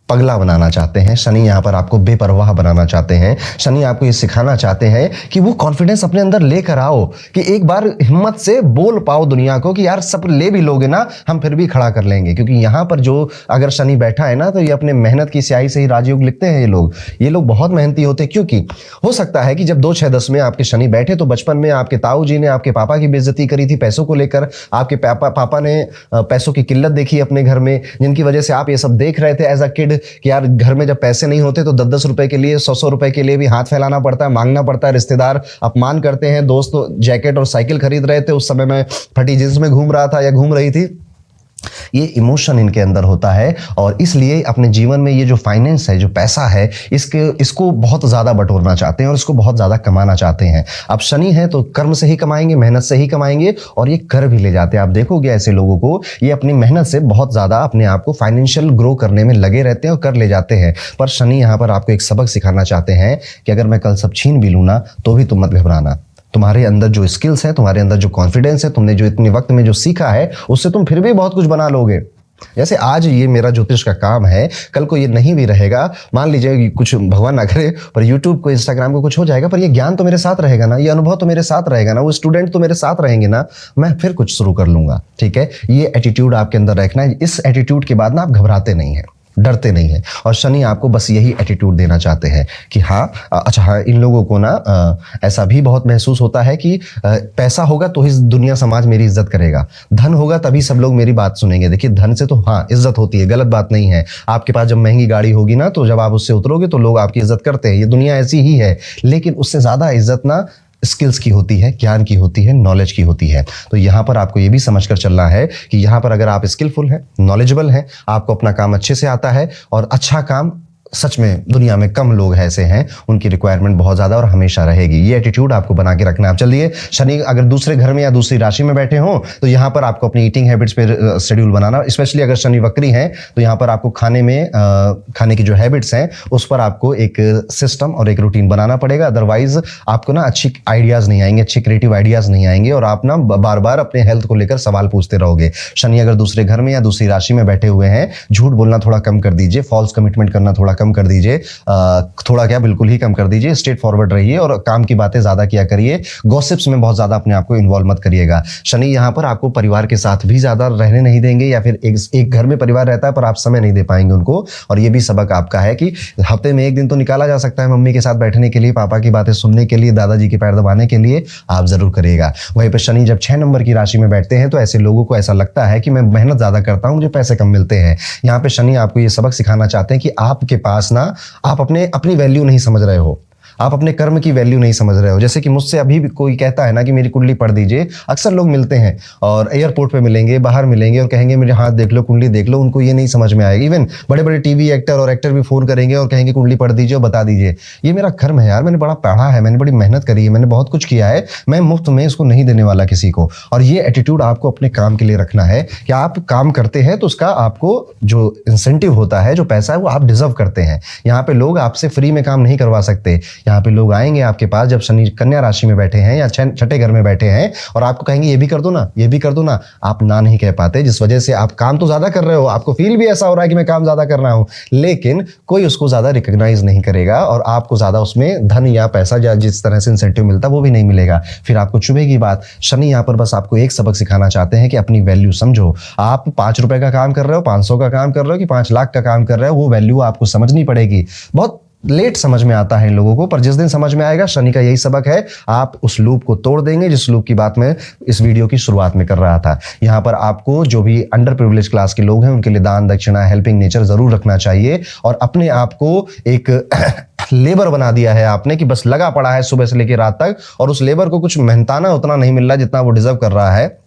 पगला बनाना चाहते हैं, शनि यहाँ पर आपको बेपरवाह बनाना चाहते हैं। शनि आपको ये सिखाना चाहते हैं कि वो कॉन्फिडेंस अपने अंदर लेकर आओ, कि एक बार हिम्मत से बोल पाओ दुनिया को कि यार सब ले भी लोगे ना, हम फिर भी खड़ा कर लेंगे। क्योंकि यहाँ पर जो अगर शनि बैठा है ना तो ये अपने मेहनत की स्याही से ही राजयोग लिखते हैं। ये लोग बहुत मेहनती होते हैं, क्योंकि हो सकता है कि जब 2 6 10 में आपके शनि बैठे तो बचपन में आपके ताऊ जी ने आपके पापा की बेइज्जती करी थी पैसों को लेकर। आपके पापा ने पैसों की किल्लत देखी अपने घर में, जिनकी वजह से आप ये सब देख रहे थे एज अ किड कि यार घर में जब पैसे नहीं होते तो 10-10 रुपए के लिए, 100-100 रुपए के लिए भी हाथ फैलाना पड़ता है, मांगना पड़ता है, रिश्तेदार अपमान करते हैं। दोस्त जैकेट और साइकिल खरीद रहे थे, उस समय मैं फटी जींस में घूम रहा था या घूम रही थी। ये इमोशन इनके अंदर होता है और इसलिए अपने जीवन में ये जो फाइनेंस है, जो पैसा है, इसको बहुत ज़्यादा बटोरना चाहते हैं और इसको बहुत ज़्यादा कमाना चाहते हैं। अब शनि है तो कर्म से ही कमाएंगे, मेहनत से ही कमाएंगे और ये कर भी ले जाते हैं। आप देखोगे ऐसे लोगों को, ये अपनी मेहनत से बहुत ज़्यादा अपने आप को फाइनेंशियल ग्रो करने में लगे रहते हैं और कर ले जाते हैं। पर शनि यहाँ पर आपको एक सबक सिखाना चाहते हैं कि अगर मैं कल सब छीन भी लूँ ना तो भी तुम मत घबराना। तुम्हारे अंदर जो स्किल्स है, तुम्हारे अंदर जो कॉन्फिडेंस है, तुमने जो इतने वक्त में जो सीखा है, उससे तुम फिर भी बहुत कुछ बना लोगे। जैसे आज ये मेरा ज्योतिष का काम है, कल को ये नहीं भी रहेगा, मान लीजिए कुछ भगवान ना करे पर यूट्यूब को, इंस्टाग्राम को कुछ हो जाएगा, पर ये ज्ञान तो मेरे साथ रहेगा ना, ये अनुभव तो मेरे साथ रहेगा ना, वो स्टूडेंट तो मेरे साथ रहेंगे ना, मैं फिर कुछ शुरू कर लूंगा। ठीक है, ये एटीट्यूड आपके अंदर रखना है। इस एटीट्यूड के बाद ना आप घबराते नहीं हैं, डरते नहीं है। और शनि आपको बस यही एटीट्यूड देना चाहते हैं कि हाँ, अच्छा हाँ, इन लोगों को ना ऐसा भी बहुत महसूस होता है कि पैसा होगा तो ही दुनिया समाज मेरी इज्जत करेगा, धन होगा तभी सब लोग मेरी बात सुनेंगे। देखिए धन से तो हाँ इज्जत होती है, गलत बात नहीं है। आपके पास जब महंगी गाड़ी होगी ना तो जब आप उससे उतरोगे तो लोग आपकी इज्जत करते हैं, ये दुनिया ऐसी ही है। लेकिन उससे ज्यादा इज्जत ना स्किल्स की होती है, ज्ञान की होती है, नॉलेज की होती है। तो यहाँ पर आपको ये भी समझकर चलना है कि यहाँ पर अगर आप स्किलफुल हैं, नॉलेजेबल हैं, आपको अपना काम अच्छे से आता है और अच्छा काम सच में दुनिया में कम लोग ऐसे हैं, उनकी रिक्वायरमेंट बहुत ज्यादा और हमेशा रहेगी। ये एटीट्यूड आपको बना के रखना है। आप चलिए, शनि अगर दूसरे घर में या दूसरी राशि में बैठे हो तो यहाँ पर आपको अपनी ईटिंग हैबिट्स पे शेड्यूल बनाना, स्पेशली अगर शनि वक्री हैं तो यहाँ पर आपको खाने की जो हैबिट्स हैं उस पर आपको एक सिस्टम और एक रूटीन बनाना पड़ेगा। अदरवाइज आपको ना अच्छी आइडियाज नहीं आएंगे, अच्छे क्रिएटिव आइडियाज नहीं आएंगे और आप ना बार बार अपने हेल्थ को लेकर सवाल पूछते रहोगे। शनि अगर दूसरे घर में या दूसरी राशि में बैठे हुए हैं, झूठ बोलना थोड़ा कम कर दीजिए, फॉल्स कमिटमेंट करना थोड़ा कम कर दीजिए, थोड़ा क्या बिल्कुल ही कम कर दीजिए, स्ट्रेट फॉरवर्ड रहिए और काम की बातें ज्यादा किया करिए। गॉसिप्स में बहुत ज्यादा अपने आप को इन्वॉल्व मत करिएगा। शनि यहाँ पर आपको परिवार के साथ भी ज्यादा रहने नहीं देंगे, या फिर एक घर में परिवार रहता है पर आप समय नहीं दे पाएंगे उनको। और ये भी सबक आपका है कि हफ्ते में 1 दिन तो निकाला जा सकता है मम्मी के साथ बैठने के लिए, पापा की बातें सुनने के लिए, दादाजी के पैर दबाने के लिए, आप जरूर करिएगा। वहीं पर शनि जब 6 नंबर की राशि में बैठते हैं तो ऐसे लोगों को ऐसा लगता है कि मैं मेहनत ज्यादा करता हूं, मुझे पैसे कम मिलते हैं। यहाँ पे शनि आपको ये सबक सिखाना चाहते हैं कि आपके पास ना, आप अपनी वैल्यू नहीं समझ रहे हो, आप अपने कर्म की वैल्यू नहीं समझ रहे हो। जैसे कि मुझसे अभी भी कोई कहता है ना कि मेरी कुंडली पढ़ दीजिए, अक्सर लोग मिलते हैं और एयरपोर्ट पे मिलेंगे, बाहर मिलेंगे और कहेंगे मेरे हाथ देख लो, कुंडली देख लो, उनको ये नहीं समझ में आएगी। इवन बड़े बड़े टीवी एक्टर और एक्टर भी फोन करेंगे और कहेंगे कुंडली पढ़ दीजिए और बता दीजिए। ये मेरा कर्म है यार, मैंने बड़ा पढ़ा है, मैंने बड़ी मेहनत करी है, मैंने बहुत कुछ किया है, मैं मुफ्त में इसको नहीं देने वाला किसी को। और ये एटीट्यूड आपको अपने काम के लिए रखना है कि आप काम करते हैं तो उसका आपको जो इंसेंटिव होता है, जो पैसा है, वो आप डिजर्व करते हैं। यहाँ पे लोग आपसे फ्री में काम नहीं करवा सकते। यहाँ पे लोग आएंगे आपके पास जब शनि कन्या राशि में बैठे हैं या छठे घर में बैठे हैं और आपको कहेंगे ये भी कर दो ना, ये भी कर दो ना, आप ना नहीं कह पाते, जिस वजह से आप काम तो ज्यादा कर रहे हो, आपको फील भी ऐसा हो रहा है कि मैं काम ज्यादा कर रहा हूं, लेकिन कोई उसको ज्यादा रिकॉग्नाइज नहीं करेगा और आपको ज्यादा उसमें धन या पैसा या जिस तरह से इंसेंटिव मिलता वो भी नहीं मिलेगा, फिर आपको चुभेगी बात। शनि यहाँ पर बस आपको एक सबक सिखाना चाहते हैं कि अपनी वैल्यू समझो। आप 5 रुपए का काम कर रहे हो, 500 का काम कर रहे हो कि 5 लाख का काम कर रहे हो, वो वैल्यू आपको समझनी पड़ेगी। बहुत लेट समझ में आता है इन लोगों को, पर जिस दिन समझ में आएगा, शनि का यही सबक है, आप उस लूप को तोड़ देंगे जिस लूप की बात मैं इस वीडियो की शुरुआत में कर रहा था। यहां पर आपको जो भी अंडर प्रिविलेज क्लास के लोग हैं उनके लिए दान दक्षिणा हेल्पिंग नेचर जरूर रखना चाहिए और अपने आप को एक लेबर बना दिया है आपने कि बस लगा पड़ा है सुबह से लेकर रात तक और उस लेबर को कुछ मेहनताना उतना नहीं मिल रहा जितना वो डिजर्व कर रहा है,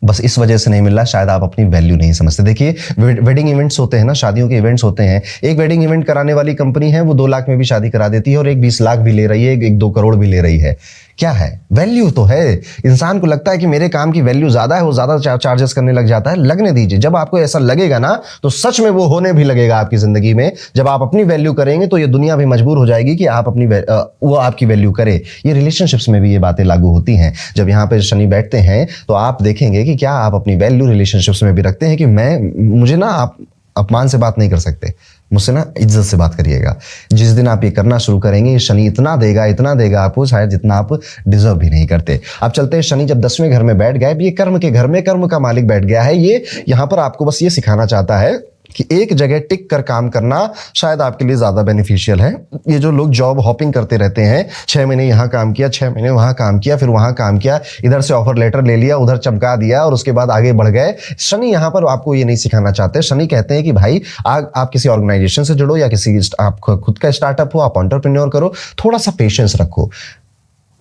बस इस वजह से नहीं मिल रहा, शायद आप अपनी वैल्यू नहीं समझते। देखिए वेडिंग इवेंट्स होते हैं ना, शादियों के इवेंट्स होते हैं, एक वेडिंग इवेंट कराने वाली कंपनी है वो 2 लाख में भी शादी करा देती है और एक 20 लाख भी ले रही है, एक 2 करोड़ भी ले रही है। क्या है? वैल्यू तो है। इंसान को लगता है कि मेरे काम की वैल्यू ज्यादा है, वो ज्यादा चार्जेस करने लग जाता है। लगने दीजिए, जब आपको ऐसा लगेगा ना तो सच में वो होने भी लगेगा आपकी जिंदगी में। जब आप अपनी वैल्यू करेंगे तो ये दुनिया भी मजबूर हो जाएगी कि आप अपनी वो आपकी वैल्यू करे। ये रिलेशनशिप्स में भी ये बातें लागू होती हैं। जब यहाँ पे शनि बैठते हैं तो आप देखेंगे कि क्या आप अपनी वैल्यू रिलेशनशिप्स में भी रखते हैं कि मुझे ना आप अपमान से बात नहीं कर सकते, मुझसे ना इज्जत से बात करिएगा। जिस दिन आप ये करना शुरू करेंगे, ये शनि इतना देगा आपको शायद जितना आप डिजर्व भी नहीं करते। अब चलते हैं, शनि जब 10वें घर में बैठ गए, ये कर्म के घर में कर्म का मालिक बैठ गया है। ये यहाँ पर आपको बस ये सिखाना चाहता है कि एक जगह टिक कर काम करना शायद आपके लिए ज्यादा बेनिफिशियल है। ये जो लोग जॉब हॉपिंग करते रहते हैं, 6 महीने यहाँ काम किया, 6 महीने वहां काम किया, फिर वहां काम किया, इधर से ऑफर लेटर ले लिया, उधर चमका दिया और उसके बाद आगे बढ़ गए। शनि यहाँ पर आपको ये नहीं सिखाना चाहते। शनि कहते हैं कि भाई आप किसी ऑर्गेनाइजेशन से जुड़ो या किसी आप खुद का स्टार्टअप हो, आप एंटरप्रेन्योर करो, थोड़ा सा पेशेंस रखो।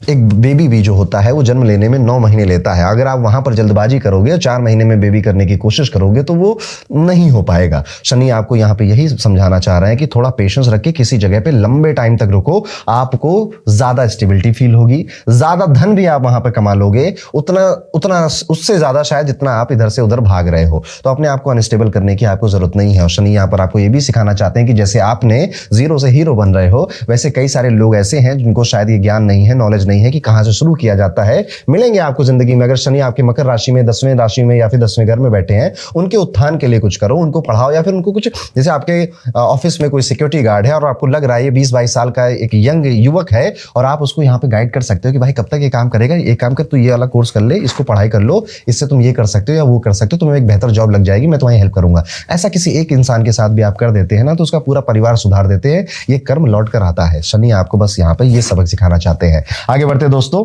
एक बेबी भी जो होता है वो जन्म लेने में 9 महीने लेता है। अगर आप वहां पर जल्दबाजी करोगे, 4 महीने में बेबी करने की कोशिश करोगे तो वो नहीं हो पाएगा। शनि आपको यहाँ पे यही समझाना चाह रहे हैं कि थोड़ा पेशेंस रख के किसी जगह पे लंबे टाइम तक रुको, आपको ज्यादा स्टेबिलिटी फील होगी, ज्यादा धन भी आप वहां पर कमा लोगे, उतना उससे ज्यादा शायद जितना आप इधर से उधर भाग रहे हो। तो अपने आप को अनस्टेबल करने की आपको जरूरत नहीं है। और शनि यहाँ पर आपको ये भी सिखाना चाहते हैं कि जैसे आपने 0 से हीरो बन रहे हो, वैसे कई सारे लोग ऐसे हैं जिनको शायद ये ज्ञान नहीं है, नॉलेज नहीं है कि कहां से शुरू किया जाता है। मिलेंगे आपको जिंदगी में। अगर शनि आपके मकर राशि में 10वें राशि में या फिर 10वें घर में बैठे हैं, उनके उत्थान के लिए कुछ करो, उनको पढ़ाओ या फिर उनको कुछ, जैसे आपके ऑफिस में कोई सिक्योरिटी गार्ड है और आपको लग रहा है ये 20-22 साल का एक यंग युवक है और आप उसको यहाँ पे गाइड कर सकते हो कि भाई कब तक ये काम करेगा, एक काम कर, तू ये वाला कोर्स कर ले, इसको पढ़ाई कर लो, इससे तुम ये कर सकते हो या वो कर सकते हो, तुम्हें एक बेहतर जॉब लग जाएगी, मैं तुम्हारी हेल्प करूंगा। ऐसा किसी एक इंसान के साथ भी आप कर देते हैं ना तो उसका पूरा परिवार सुधार देते हैं। ये कर्म लौट कर आता है। शनि आपको बस यहाँ पे ये सबक सिखाना चाहते हैं। आगे बढ़ते दोस्तों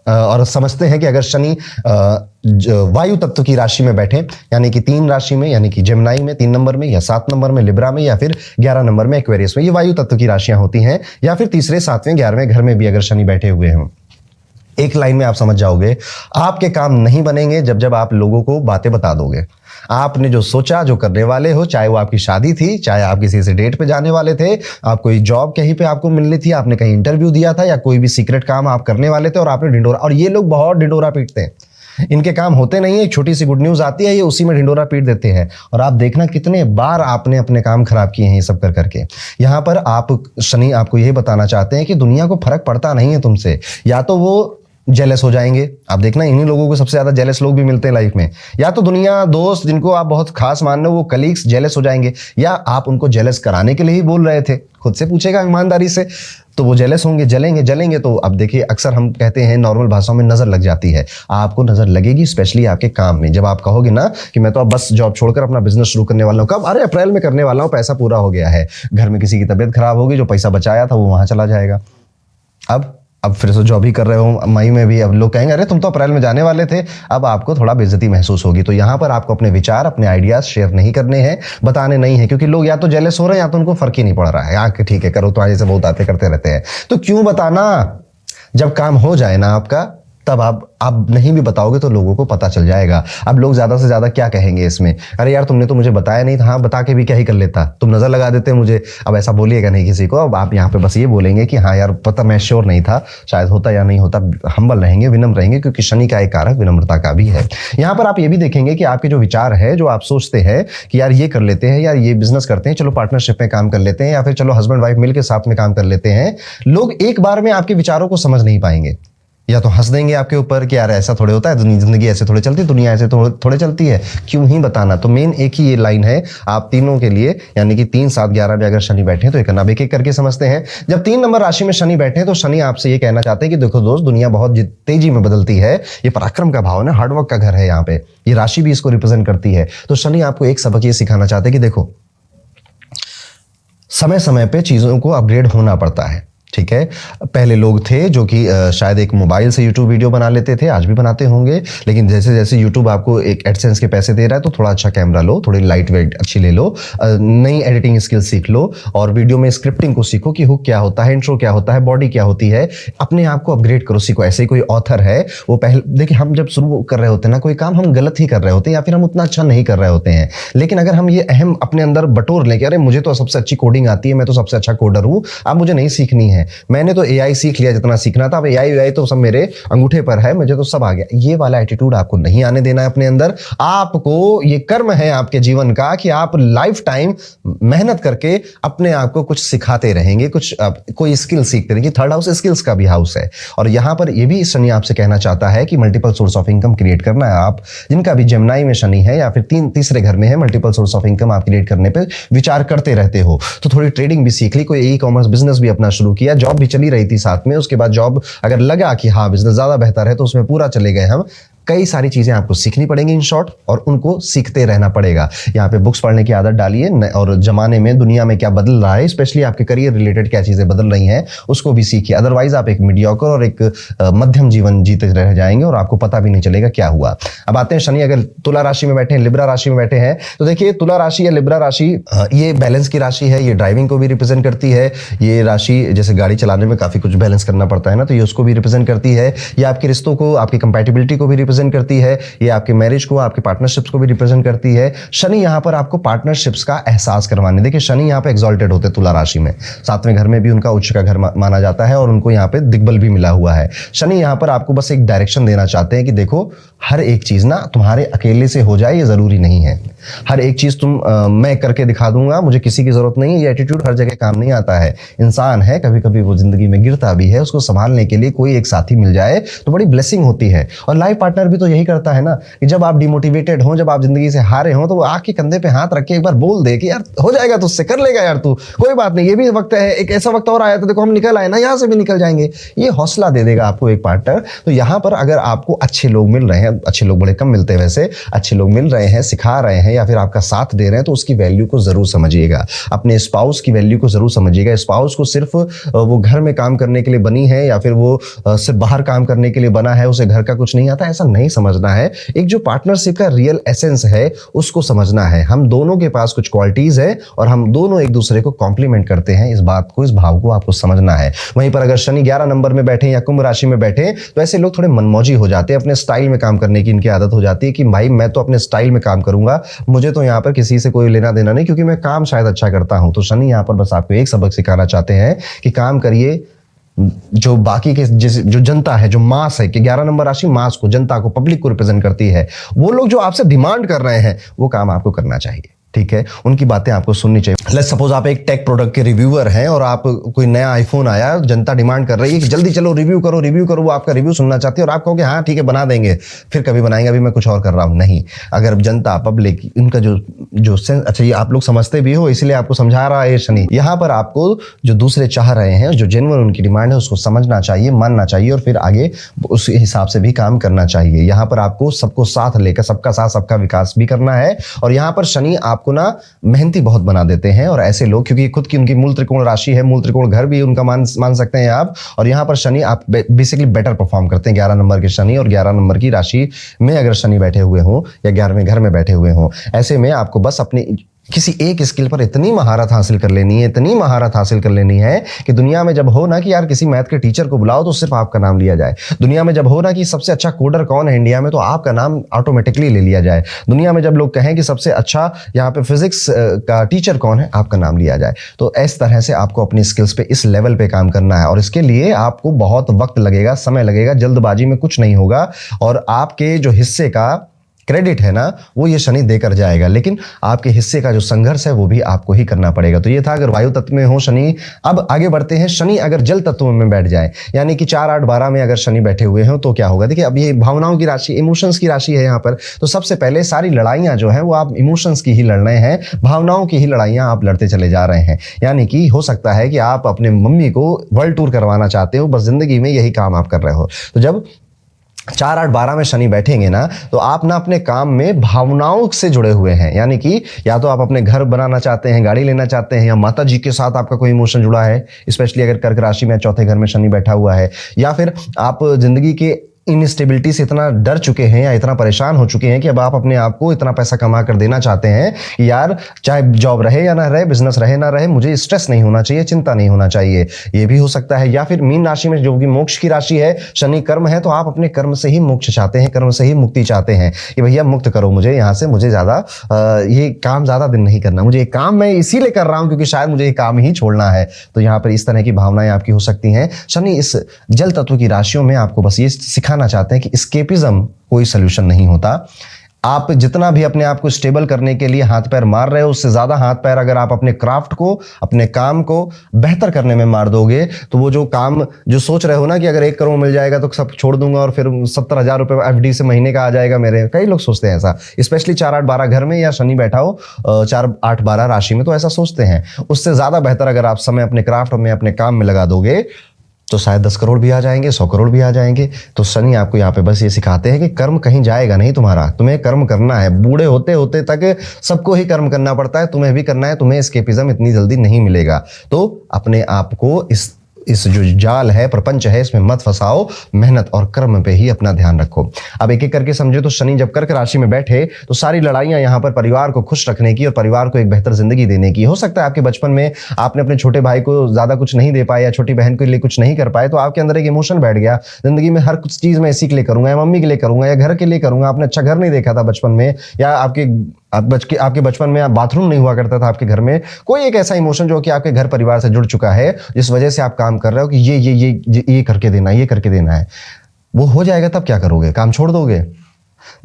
और समझते हैं कि अगर शनि वायु तत्व की राशि में बैठे, यानी कि 3 राशि में, यानी कि जेमिनी में 3 नंबर में या 7 नंबर में लिब्रा में या फिर 11 नंबर में एक्वेरियस में, ये वायु तत्व की राशियां होती हैं, या फिर तीसरे 7वें 11वें घर में भी अगर शनि बैठे हुए हैं, एक लाइन में आप समझ जाओगे आपके काम नहीं बनेंगे जब आप लोगों को बातें बता दोगे। आपने जो सोचा, जो करने वाले हो, चाहे वो आपकी शादी थी, चाहे आप किसी से डेट पे जाने वाले थे, आप कोई जॉब कहीं पे आपको मिलनी थी, आपने कहीं इंटरव्यू दिया था या कोई भी सीक्रेट काम आप करने वाले थे और आपने ढिंडोरा, और ये लोग बहुत ढिंडोरा पीटते हैं, इनके काम होते नहीं है, एक छोटी सी गुड न्यूज आती है ये उसी में ढिंडोरा पीट देते हैं। और आप देखना कितने बार आपने अपने काम खराब किए हैं ये सब कर करके। यहाँ पर शनि आपको यही बताना चाहते हैं कि दुनिया को फर्क पड़ता नहीं है तुमसे। या तो वो जेलस हो जाएंगे, आप देखना इन्हीं लोगों को सबसे ज्यादा जेलस लोग भी मिलते हैं लाइफ में, या तो दुनिया दोस्त जिनको आप बहुत खास मान रहे हो वो कलीग्स जेलस हो जाएंगे, या आप उनको जेलस कराने के लिए ही बोल रहे थे। खुद से पूछेगा ईमानदारी से तो वो जेलस होंगे, जलेंगे। तो अब देखिए अक्सर हम कहते हैं नॉर्मल भाषाओं में नजर लग जाती है, आपको नजर लगेगी स्पेशली आपके काम में। जब आप कहोगे ना कि मैं तो अब बस जॉब छोड़कर अपना बिजनेस शुरू करने वाला हूँ, कब? अरे अप्रैल में करने वाला हूँ, पैसा पूरा हो गया है, घर में किसी की तबीयत खराब होगी, जो पैसा बचाया था वो वहां चला जाएगा। अब फिर से जॉब ही कर रहे हो मई में भी, अब लोग कहेंगे अरे तुम तो अप्रैल में जाने वाले थे, अब आपको थोड़ा बेइज्जती महसूस होगी। तो यहाँ पर आपको अपने विचार, अपने आइडियाज शेयर नहीं करने हैं, बताने नहीं है, क्योंकि लोग या तो जेलस हो रहे हैं या तो उनको फर्क ही नहीं पड़ रहा है। आके ठीक है करो, तो आगे से बहुत बातें करते रहते हैं, तो क्यों बताना? जब काम हो जाए ना आपका तब आप नहीं भी बताओगे तो लोगों को पता चल जाएगा। अब लोग ज्यादा से ज्यादा क्या कहेंगे इसमें, अरे यार तुमने तो मुझे बताया नहीं था। हाँ, बता के भी क्या ही कर लेता, तुम नजर लगा देते मुझे। अब ऐसा बोलिएगा नहीं किसी को। अब आप यहाँ पे बस ये बोलेंगे कि हाँ यार पता, मैं श्योर नहीं था, शायद होता या नहीं होता। हम्बल रहेंगे, विनम्र रहेंगे, क्योंकि शनि का एक कारक विनम्रता का भी है। यहाँ पर आप ये भी देखेंगे कि आपके जो विचार है, जो आप सोचते हैं कि यार ये कर लेते हैं, यार ये बिजनेस करते हैं, चलो पार्टनरशिप में काम कर लेते हैं, या फिर चलो हस्बैंड वाइफ मिलकर साथ में काम कर लेते हैं, लोग एक बार में आपके विचारों को समझ नहीं पाएंगे। या तो हंस देंगे आपके ऊपर कि यार ऐसा थोड़े होता है, जिंदगी ऐसे थोड़े चलती है, दुनिया ऐसे थोड़े चलती है, क्यों ही बताना। तो मेन एक ही ये लाइन है आप तीनों के लिए, यानी कि 3, 7, 11 में अगर शनि बैठे हैं तो एक करना, एक एक करके समझते हैं। जब 3 नंबर राशि में शनि बैठे हैं तो शनि आपसे ये कहना चाहते हैं कि देखो दोस्त, दुनिया बहुत तेजी में बदलती है। ये पराक्रम का भाव है, हार्डवर्क का घर है यहाँ पे, ये राशि भी इसको रिप्रेजेंट करती है। तो शनि आपको एक सबक ये सिखाना चाहते हैं कि देखो, समय समय पे चीजों को अपग्रेड होना पड़ता है। ठीक है, पहले लोग थे जो कि शायद एक मोबाइल से यूट्यूब वीडियो बना लेते थे, आज भी बनाते होंगे, लेकिन जैसे जैसे यूट्यूब आपको एक एडसेंस के पैसे दे रहा है तो थोड़ा अच्छा कैमरा लो, थोड़ी लाइट वेट अच्छी ले लो, नई एडिटिंग स्किल सीख लो, और वीडियो में स्क्रिप्टिंग को सीखो कि हुक क्या होता है, इंट्रो क्या होता है, बॉडी क्या होती है, अपने आप को अपग्रेड करो, सीखो। ऐसे ही कोई ऑथर है, वो पहले देखिए, हम जब शुरू कर रहे होते हैं ना कोई काम, हम गलत ही कर रहे होते हैं या फिर हम उतना अच्छा नहीं कर रहे होते हैं, लेकिन अगर हम ये अहम अपने अंदर बटोर लें कि अरे मुझे तो सबसे अच्छी कोडिंग आती है, मैं तो सबसे अच्छा कोडर हूँ, अब मुझे नहीं सीखनी है, मैंने तो एआई सीख लिया जितना सीखना था, अब एआई तो सब मेरे अंगूठे पर है, मुझे तो सब आ गया, ये वाला एटीट्यूड आपको नहीं आने देना है अपने अंदर। आपको ये कर्म है आपके जीवन का कि आप लाइफ टाइम मेहनत करके अपने आप को कुछ सिखाते रहेंगे, कोई स्किल सीखते रहेंगे। थर्ड हाउस स्किल्स का भी हाउस है, और यहां पर ये भी शनि आपसे कहना चाहता है कि multiple source of income create करना है। आप जिनका भी जेमिनी में शनि है या फिर तीसरे घर में है, मल्टीपल सोर्स ऑफ इनकम आप क्रिएट करने पर विचार करते रहते हो, तो थोड़ी ट्रेडिंग भी सीख ली, कोई ई कॉमर्स बिजनेस भी अपना शुरू किया, जॉब भी चली रही थी साथ में, उसके बाद जॉब अगर लगा कि हाँ बिजनेस ज्यादा बेहतर है तो उसमें पूरा चले गए हम। कई सारी चीजें आपको सीखनी पड़ेंगी इन शॉर्ट, और उनको सीखते रहना पड़ेगा। यहाँ पे बुक्स पढ़ने की आदत डालिए, और जमाने में दुनिया में क्या बदल रहा है, स्पेशली आपके करियर रिलेटेड क्या चीजें बदल रही हैं उसको भी सीखिए। अदरवाइज आप एक मीडियोकर और एक मध्यम जीवन जीते रह जाएंगे और आपको पता भी नहीं चलेगा क्या हुआ। अब आते हैं शनि अगर तुला राशि में बैठे हैं, लिब्रा राशि में बैठे हैं, तो देखिए तुला राशि या लिब्रा राशि ये बैलेंस की राशि है, ये ड्राइविंग को भी रिप्रेजेंट करती है। ये राशि जैसे गाड़ी चलाने में काफी कुछ बैलेंस करना पड़ता है ना, तो ये उसको भी रिप्रेजेंट करती है। ये आपके रिश्तों को, आपकी कंपैटिबिलिटी को भी रिप्रेजेंट करती है, ये आपके मैरिज को, आपके पार्टनरशिप्स को भी रिप्रेजेंट करती है। शनि यहां पर आपको पार्टनरशिप्स का एहसास करवाने, देखिए शनि यहां पे एक्सॉल्टेड होते हैं तुला राशि में, 7वें घर में भी उनका उच्च का घर माना जाता है और उनको यहां पे दिग्बल भी मिला हुआ है। शनि यहां पर आपको बस एक डायरेक्शन देना चाहते हैं कि देखो, हर एक चीज ना तुम्हारे अकेले से हो जाए ये जरूरी नहीं है, हर एक चीज मैं करके दिखा दूंगा, मुझे किसी की जरूरत नहीं है, ये एटीट्यूड हर जगह काम नहीं आता है। इंसान है, कभी कभी वो जिंदगी में गिरता भी है, उसको संभालने के लिए कोई एक साथी मिल जाए तो बड़ी ब्लेसिंग होती है। और लाइफ पार्टनर भी तो यही करता है ना कि जब आप डिमोटिवेटेड हो, जब आप जिंदगी से हारे हो, तो वो आके कंधे पे हाथ रख के एक बार बोल दे कि यार हो जाएगा, तुझसे कर लेगा यार, तू कोई बात नहीं, ये भी वक्त है, एक ऐसा वक्त और आया तो देखो हम निकल आए ना, यहाँ से भी निकल जाएंगे, ये हौसला दे देगा आपको एक पार्टनर। तो यहाँ पर अगर आपको अच्छे लोग मिल रहे हैं, अच्छे लोग बड़े कम मिलते हैं वैसे, अच्छे लोग मिल रहे हैं, सिखा रहे हैं या फिर आपका साथ दे रहे हैं, तो उसकी वैल्यू को जरूर समझिएगा, अपने स्पाउस की वैल्यू को जरूर समझिएगा। स्पाउस को सिर्फ वो घर में काम करने के लिए बनी है या फिर वो सिर्फ बाहर काम करने के लिए बना है, उसे घर का कुछ नहीं आता, ऐसा नहीं समझना है। एक जो पार्टनरशिप का रियल एसेंस है उसको समझना है। हम दोनों के पास कुछ क्वालिटीज है और हम दोनों एक दूसरे को कॉम्प्लीमेंट करते हैं, इस बात को, इस भाव को आपको समझना है। वहीं पर अगर शनि 11 नंबर में बैठे या कुंभ राशि में बैठे तो ऐसे लोग थोड़े मनमौजी हो जाते हैं, अपने स्टाइल में काम करने की इनकी आदत हो जाती है कि भाई मैं तो अपने स्टाइल में काम करूंगा, मुझे तो यहाँ पर किसी से कोई लेना देना नहीं, क्योंकि मैं काम शायद अच्छा करता हूं। तो शनि यहाँ पर बस आपको एक सबक सिखाना चाहते हैं कि काम करिए, जो बाकी के जो जनता है, जो मास है, कि 11 नंबर राशि मास को, जनता को, पब्लिक को रिप्रेजेंट करती है, वो लोग जो आपसे डिमांड कर रहे हैं वो काम आपको करना चाहिए। ठीक है, उनकी बातें आपको सुननी चाहिए। लेट्स सपोज आप एक टेक प्रोडक्ट के रिव्यूअर हैं और आप कोई नया आईफोन आया, जनता डिमांड कर रही है कि जल्दी चलो रिव्यू करो, वो आपका रिव्यू सुनना चाहती है और आप कहोगे हाँ ठीक है बना देंगे, फिर कभी बनाएंगे, अभी मैं कुछ और कर रहा हूं। नहीं, अगर जनता, पब्लिक, इनका जो सेंस, अच्छा ये आप लोग समझते भी हो इसलिए आपको समझा रहा है शनि। यहाँ पर आपको जो दूसरे चाह रहे हैं, जो जेन्युइन उनकी डिमांड है, उसको समझना चाहिए, मानना चाहिए और फिर आगे उस हिसाब से भी काम करना चाहिए। यहाँ पर आपको सबको साथ लेकर, सबका साथ सबका विकास भी करना है। और यहाँ पर शनि आपको ना मेहनती बहुत बना देते हैं, और ऐसे लोग, क्योंकि खुद की उनकी मूल त्रिकोण राशि है, मूल त्रिकोण घर भी उनका मान सकते हैं आप। और यहाँ पर शनि आप बेसिकली बेटर परफॉर्म करते हैं। 11 नंबर के शनि और 11 नंबर की राशि में अगर शनि बैठे हुए हों या 11वें घर में बैठे हुए हों, ऐसे में आपको बस अपनी किसी एक स्किल पर इतनी महारत हासिल कर लेनी है, इतनी महारत हासिल कर लेनी है कि दुनिया में जब हो ना कि यार किसी मैथ के टीचर को बुलाओ तो सिर्फ आपका नाम लिया जाए। दुनिया में जब हो ना कि सबसे अच्छा कोडर कौन है इंडिया में, तो आपका नाम ऑटोमेटिकली ले लिया जाए। दुनिया में जब लोग कहें कि सबसे अच्छा यहाँ पे फिजिक्स का टीचर कौन है, आपका नाम लिया जाए। तो इस तरह से आपको अपनी स्किल्स पे इस लेवल पे काम करना है, और इसके लिए आपको बहुत वक्त लगेगा, समय लगेगा, जल्दबाजी में कुछ नहीं होगा। और आपके जो हिस्से का क्रेडिट है ना, वो ये शनि देकर जाएगा, लेकिन आपके हिस्से का जो संघर्ष है वो भी आपको ही करना पड़ेगा। तो ये था अगर वायु तत्व में हो शनि। अब आगे बढ़ते हैं, शनि अगर जल तत्व में बैठ जाए, यानी कि 4, 8, 12 में अगर शनि बैठे हुए हैं तो क्या होगा। देखिए अब ये भावनाओं की राशि, इमोशंस की राशि है यहाँ पर। तो सबसे पहले सारी लड़ाइयाँ जो है वो आप इमोशंस की ही लड़ रहे हैं, भावनाओं की ही लड़ाइयाँ आप लड़ते चले जा रहे हैं। यानी कि हो सकता है कि आप अपने मम्मी को वर्ल्ड टूर करवाना चाहते हो, बस जिंदगी में यही काम आप कर रहे हो। तो जब 4, 8, 12 में शनि बैठेंगे ना, तो आप ना अपने काम में भावनाओं से जुड़े हुए हैं। यानी कि या तो आप अपने घर बनाना चाहते हैं, गाड़ी लेना चाहते हैं, या माता जी के साथ आपका कोई इमोशन जुड़ा है, स्पेशली अगर कर्क राशि में चौथे घर में शनि बैठा हुआ है, या फिर आप जिंदगी के इनस्टेबिलिटी से इतना डर चुके हैं या इतना परेशान हो चुके हैं कि अब आप अपने आप को इतना पैसा कमा कर देना चाहते हैं कि यार चाहे जॉब रहे या ना रहे, बिजनेस रहे ना रहे, मुझे स्ट्रेस नहीं होना चाहिए, चिंता नहीं होना चाहिए। ये भी हो सकता है। या फिर मीन राशि में जो कि मोक्ष की राशि है, शनि कर्म है, तो आप अपने कर्म से ही मोक्ष चाहते हैं, कर्म से ही मुक्ति चाहते हैं कि भैया मुक्त करो मुझे यहाँ से, मुझे ज्यादा ये काम ज्यादा दिन नहीं करना, मुझे ये काम मैं इसीलिए कर रहा हूँ क्योंकि शायद मुझे ये काम ही छोड़ना है। तो यहाँ पर इस तरह की भावनाएं आपकी हो सकती हैं। शनि इस जल तत्व की राशियों में आपको बस ये सिखाना चाहते हैं कि एस्केपिज्म कोई सलूशन नहीं होता। आप जितना भी अपने आप को स्टेबल करने के लिए हाथ पैर मार रहे हो, उससे ज्यादा हाथ पैर अगर आप अपने क्राफ्ट को, अपने काम को बेहतर करने में मार दोगे, तो वो जो काम जो सोच रहे हो ना कि अगर 1 करोड़ मिल जाएगा तो सब छोड़ दूंगा और फिर 70,000 रुपए FD से महीने का आ जाएगा मेरे, कई लोग सोचते हैं ऐसा, स्पेशली 4, 8, 12 घर में या शनि बैठा हो 4, 8, 12 राशि में, तो ऐसा सोचते हैं। उससे ज्यादा बेहतर अगर आप समय अपने क्राफ्ट में, अपने काम में लगा दोगे तो शायद 10 करोड़ भी आ जाएंगे, 100 करोड़ भी आ जाएंगे। तो शनि आपको यहाँ पे बस ये सिखाते हैं कि कर्म कहीं जाएगा नहीं तुम्हारा, तुम्हें कर्म करना है। बूढ़े होते होते तक सबको ही कर्म करना पड़ता है, तुम्हें भी करना है, तुम्हें एस्केपिज्म इतनी जल्दी नहीं मिलेगा। तो अपने आप को इस जो जाल है, प्रपंच है, इसमें मत फंसाओ, मेहनत और कर्म पे ही अपना ध्यान रखो। अब एक एक करके समझे तो शनि जब कर्क राशि में बैठे तो सारी लड़ाइयां यहाँ पर परिवार को खुश रखने की और परिवार को एक बेहतर जिंदगी देने की। हो सकता है आपके बचपन में आपने अपने छोटे भाई को ज्यादा कुछ नहीं दे पाए या छोटी बहन के लिए कुछ नहीं कर पाए, तो आपके अंदर एक इमोशन बैठ गया, जिंदगी में हर कुछ चीज मैं इसी के लिए करूंगा, या मम्मी के लिए करूंगा, या घर के लिए करूंगा। आपने अच्छा घर नहीं देखा था बचपन में, या आपके बचपन में बाथरूम नहीं हुआ करता था आपके घर में, कोई एक ऐसा इमोशन जो कि आपके घर परिवार से जुड़ चुका है, जिस वजह से आप काम कर रहे हो कि ये करके देना, ये करके देना है। वो हो जाएगा तब क्या करोगे? काम छोड़ दोगे?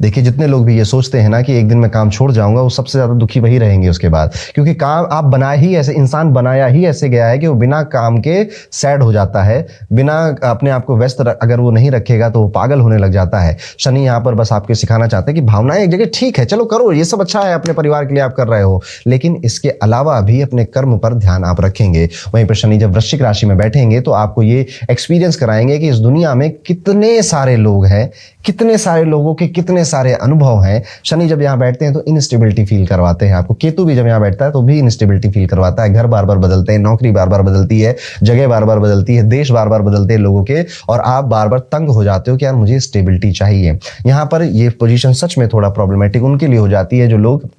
देखिए जितने लोग भी ये सोचते हैं ना कि एक दिन मैं काम छोड़ जाऊंगा, वो सबसे ज्यादा दुखी वही रहेंगे उसके बाद, क्योंकि काम आप बनाए ही ऐसे, इंसान बनाया ही ऐसे गया है कि वो बिना काम के सैड हो जाता है, बिना अपने आप को व्यस्त अगर वो नहीं रखेगा तो वो पागल होने लग जाता है। शनि यहाँ पर बस आपको सिखाना चाहते हैं कि भावनाएं एक जगह ठीक है, चलो करो, ये सब अच्छा है, अपने परिवार के लिए आप कर रहे हो, लेकिन इसके अलावा भी अपने कर्म पर ध्यान आप रखेंगे। वहीं पर शनि जब वृश्चिक राशि में बैठेंगे तो आपको ये एक्सपीरियंस कराएंगे कि इस दुनिया में कितने सारे लोग हैं, कितने सारे लोगों के कितने सारे अनुभव हैं। शनि जब यहाँ बैठते हैं तो इनस्टेबिलिटी फील करवाते हैं आपको। केतु भी जब यहाँ बैठता है तो भी इनस्टेबिलिटी फील करवाता है। घर बार बार बदलते हैं, नौकरी बार बार बदलती है, जगह बार बार बदलती है, देश बार बार बदलते हैं लोगों के, और आप बार बार तंग हो जाते हो कि यार मुझे स्टेबिलिटी चाहिए। यहाँ पर ये पोजीशन सच में थोड़ा प्रॉब्लमेटिक उनके लिए हो जाती है जो लोग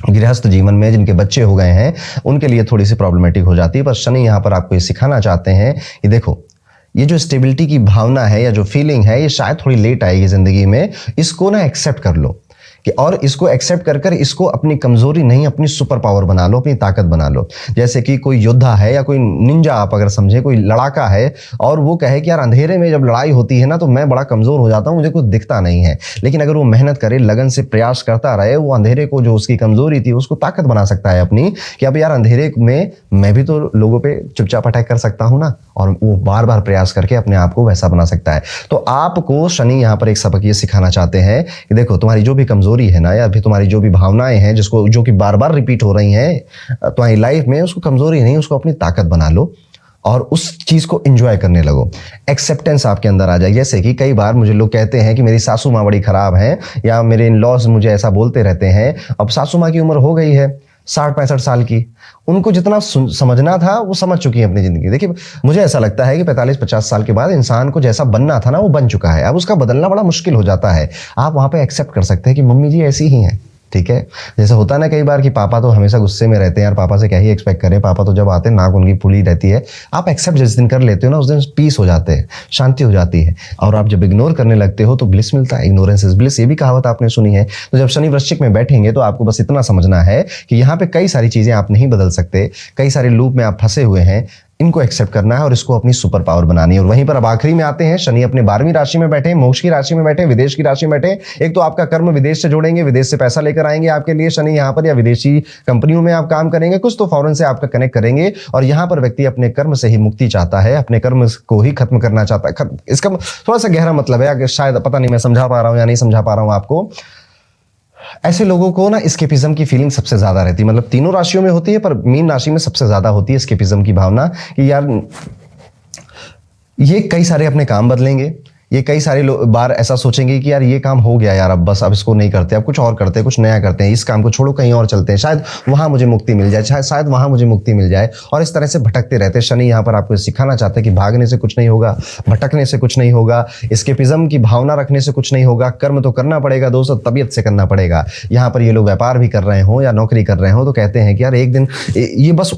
गृहस्थ जीवन में, जिनके बच्चे हो गए हैं, उनके लिए थोड़ी सी प्रॉब्लमेटिक हो जाती है। पर शनि यहाँ पर आपको ये सिखाना चाहते हैं कि देखो, ये जो स्टेबिलिटी की भावना है या जो फीलिंग है, ये शायद थोड़ी लेट आएगी जिंदगी में, इसको ना एक्सेप्ट कर लो कि, और इसको एक्सेप्ट कर कर इसको अपनी कमजोरी नहीं, अपनी सुपर पावर बना लो, अपनी ताकत बना लो। जैसे कि कोई योद्धा है या कोई निंजा आप अगर समझे, कोई लड़ाका है, और वो कहे कि यार अंधेरे में जब लड़ाई होती है ना तो मैं बड़ा कमजोर हो जाता हूँ, मुझे कुछ दिखता नहीं है। लेकिन अगर वो मेहनत करे, लगन से प्रयास करता रहे, वो अंधेरे को, जो उसकी कमजोरी थी, उसको ताकत बना सकता है अपनी, कि अब यार अंधेरे में मैं भी तो लोगों पे चुपचाप अटैक कर सकता हूँ ना, और वो बार बार प्रयास करके अपने आप को वैसा बना सकता है। तो आपको शनि यहाँ पर एक सबक ये सिखाना चाहते हैं कि देखो, तुम्हारी जो भी कमजोरी है ना, या फिर तुम्हारी जो भी भावनाएं हैं जो कि बार बार रिपीट हो रही हैं तुम्हारी लाइफ में, उसको कमजोरी नहीं, उसको अपनी ताकत बना लो और उस चीज को एंजॉय करने लगो। एक्सेप्टेंस आपके अंदर आ जाए। जैसे कि कई बार मुझे लोग कहते हैं कि मेरी सासू माँ बड़ी खराब है, या मेरे इन लॉज मुझे ऐसा बोलते रहते हैं। अब सासू माँ की उम्र हो गई है 60-65 साल की, उनको जितना समझना था वो समझ चुकी है अपनी जिंदगी। देखिए मुझे ऐसा लगता है कि 45-50 साल के बाद इंसान को जैसा बनना था ना वो बन चुका है, अब उसका बदलना बड़ा मुश्किल हो जाता है। आप वहां पे एक्सेप्ट कर सकते हैं कि मम्मी जी ऐसी ही हैं, ठीक है। जैसे होता है ना कई बार कि पापा तो हमेशा गुस्से में रहते हैं, यार पापा से क्या ही एक्सपेक्ट करें, पापा तो जब आते हैं नाक उनकी फुली रहती है। आप एक्सेप्ट जिस दिन कर लेते हो ना, उस दिन पीस हो जाते हैं, शांति हो जाती है। और आप जब इग्नोर करने लगते हो तो ब्लिस मिलता है। इग्नोरेंस इज ब्लिस, ये भी कहावत आपने सुनी है। तो जब शनि वृश्चिक में बैठेंगे तो आपको बस इतना समझना है कि यहाँ पे कई सारी चीजें आप नहीं बदल सकते, कई सारे लूप में आप फंसे हुए हैं, इनको एक्सेप्ट करना है और इसको अपनी सुपर पावर बनानी है। और वहीं पर अब आखिरी में आते हैं, शनि अपने 12वीं राशि में बैठे, मोक्ष की राशि में बैठे, विदेश की राशि में बैठे। एक तो आपका कर्म विदेश से जोड़ेंगे, विदेश से पैसा लेकर आएंगे आपके लिए शनि यहाँ पर, या विदेशी कंपनियों में आप काम करेंगे, कुछ तो फॉरेन से आपका कनेक्ट करेंगे। और यहाँ पर व्यक्ति अपने कर्म से ही मुक्ति चाहता है, अपने कर्म को ही खत्म करना चाहता है। इसका थोड़ा सा गहरा मतलब है, शायद पता नहीं मैं समझा पा रहा हूं या नहीं समझा पा रहा हूं आपको। ऐसे लोगों को ना एस्केपिज्म की फीलिंग सबसे ज्यादा रहती है, मतलब तीनों राशियों में होती है पर मीन राशि में सबसे ज्यादा होती है एस्केपिज्म की भावना, कि यार ये कई सारे अपने काम बदलेंगे, ये कई सारे बार ऐसा सोचेंगे कि यार ये काम हो गया यार, अब बस अब इसको नहीं करते, अब कुछ और करते हैं, कुछ नया करते हैं, इस काम को छोड़ो कहीं और चलते हैं, शायद वहां मुझे मुक्ति मिल जाए, शायद वहां मुझे मुक्ति मिल जाए। और इस तरह से भटकते रहते हैं। शनि यहाँ पर आपको सिखाना चाहते हैं कि भागने से कुछ नहीं होगा, भटकने से कुछ नहीं होगा, एस्केपिज्म की भावना रखने से कुछ नहीं होगा, कर्म तो करना पड़ेगा दोस्तों, तबीयत से करना पड़ेगा। यहाँ पर ये लोग व्यापार भी कर रहे हो या नौकरी कर रहे हो तो कहते हैं कि यार एक दिन ये बस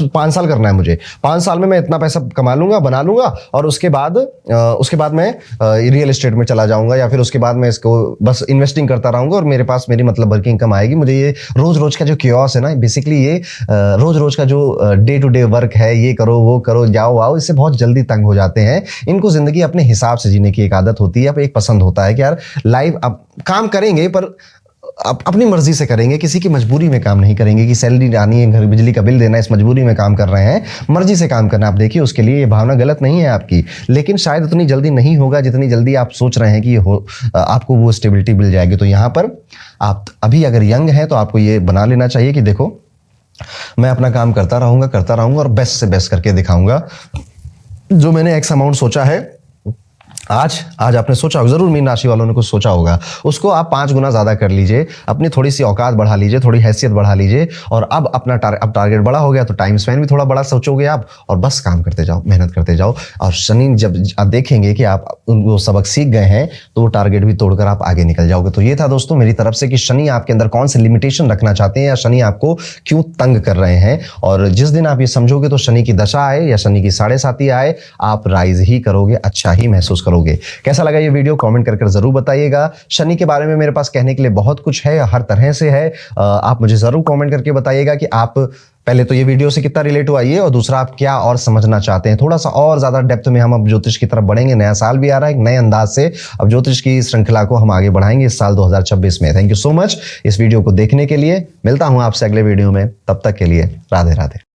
5 साल करना है मुझे, 5 साल में मैं इतना पैसा कमा लूंगा, बना लूंगा, और उसके बाद मैं रियल एस्टेट में चला जाऊंगा, या फिर उसके बाद मैं इसको बस इन्वेस्टिंग करता रहूंगा और मेरे पास मेरी मतलब वर्किंग इनकम आएगी। मुझे ये रोज रोज का जो क्योस है ना, बेसिकली ये रोज रोज का जो डे टू डे वर्क है, ये करो वो करो जाओ आओ, इससे बहुत जल्दी तंग हो जाते हैं। इनको जिंदगी अपने हिसाब से जीने की एक आदत होती है, एक पसंद होता है कि यार लाइफ अब काम करेंगे पर अपनी मर्जी से करेंगे, किसी की मजबूरी में काम नहीं करेंगे कि सैलरी आनी है, घर बिजली का बिल देना है, इस मजबूरी में काम कर रहे हैं, मर्जी से काम करना। आप देखिए उसके लिए ये भावना गलत नहीं है आपकी, लेकिन शायद उतनी जल्दी नहीं होगा जितनी जल्दी आप सोच रहे हैं कि आपको वो स्टेबिलिटी मिल जाएगी। तो यहाँ पर आप अभी अगर यंग हैं तो आपको ये बना लेना चाहिए कि देखो मैं अपना काम करता रहूंगा और बेस्ट से बेस्ट करके दिखाऊंगा। जो मैंने एक्स अमाउंट सोचा है, आज आपने सोचा होगा, जरूर मीन राशि वालों ने कुछ सोचा होगा, उसको आप 5 गुना ज्यादा कर लीजिए, अपनी थोड़ी सी औकात बढ़ा लीजिए, थोड़ी हैसियत बढ़ा लीजिए। और अब अपना टारगेट बड़ा हो गया तो टाइम स्पैन भी थोड़ा बड़ा सोचोगे आप, और बस काम करते जाओ, मेहनत करते जाओ। और शनि जब आप देखेंगे कि आप वो सबक सीख गए हैं तो वो टारगेट भी तोड़कर आप आगे निकल जाओगे। तो ये था दोस्तों मेरी तरफ से कि शनि आपके अंदर कौन से लिमिटेशन रखना चाहते हैं, या शनि आपको क्यों तंग कर रहे हैं। और जिस दिन आप ये समझोगे तो शनि की दशा आए या शनि की 7.5 आए, आप राइज ही करोगे, अच्छा ही महसूस करोगे। कैसा लगा ये वीडियो कमेंट करके जरूर बताइएगा। शनि के बारे में मेरे पास कहने के लिए बहुत कुछ है, हर तरह से है। आप मुझे जरूर कमेंट करके बताइएगा कि आप पहले तो ये वीडियो से कितना रिलेट हुआ ये, और दूसरा आप क्या और समझना चाहते हैं। थोड़ा सा और ज्यादा डेप्थ में हम अब ज्योतिष की तरफ बढ़ेंगे, नया साल भी आ रहा है, एक नए अंदाज से अब ज्योतिष की श्रृंखला को हम आगे बढ़ाएंगे इस साल 2026 में। थैंक यू सो मच इस वीडियो को देखने के लिए। मिलता हूं आपसे अगले वीडियो में, तब तक के लिए राधे राधे।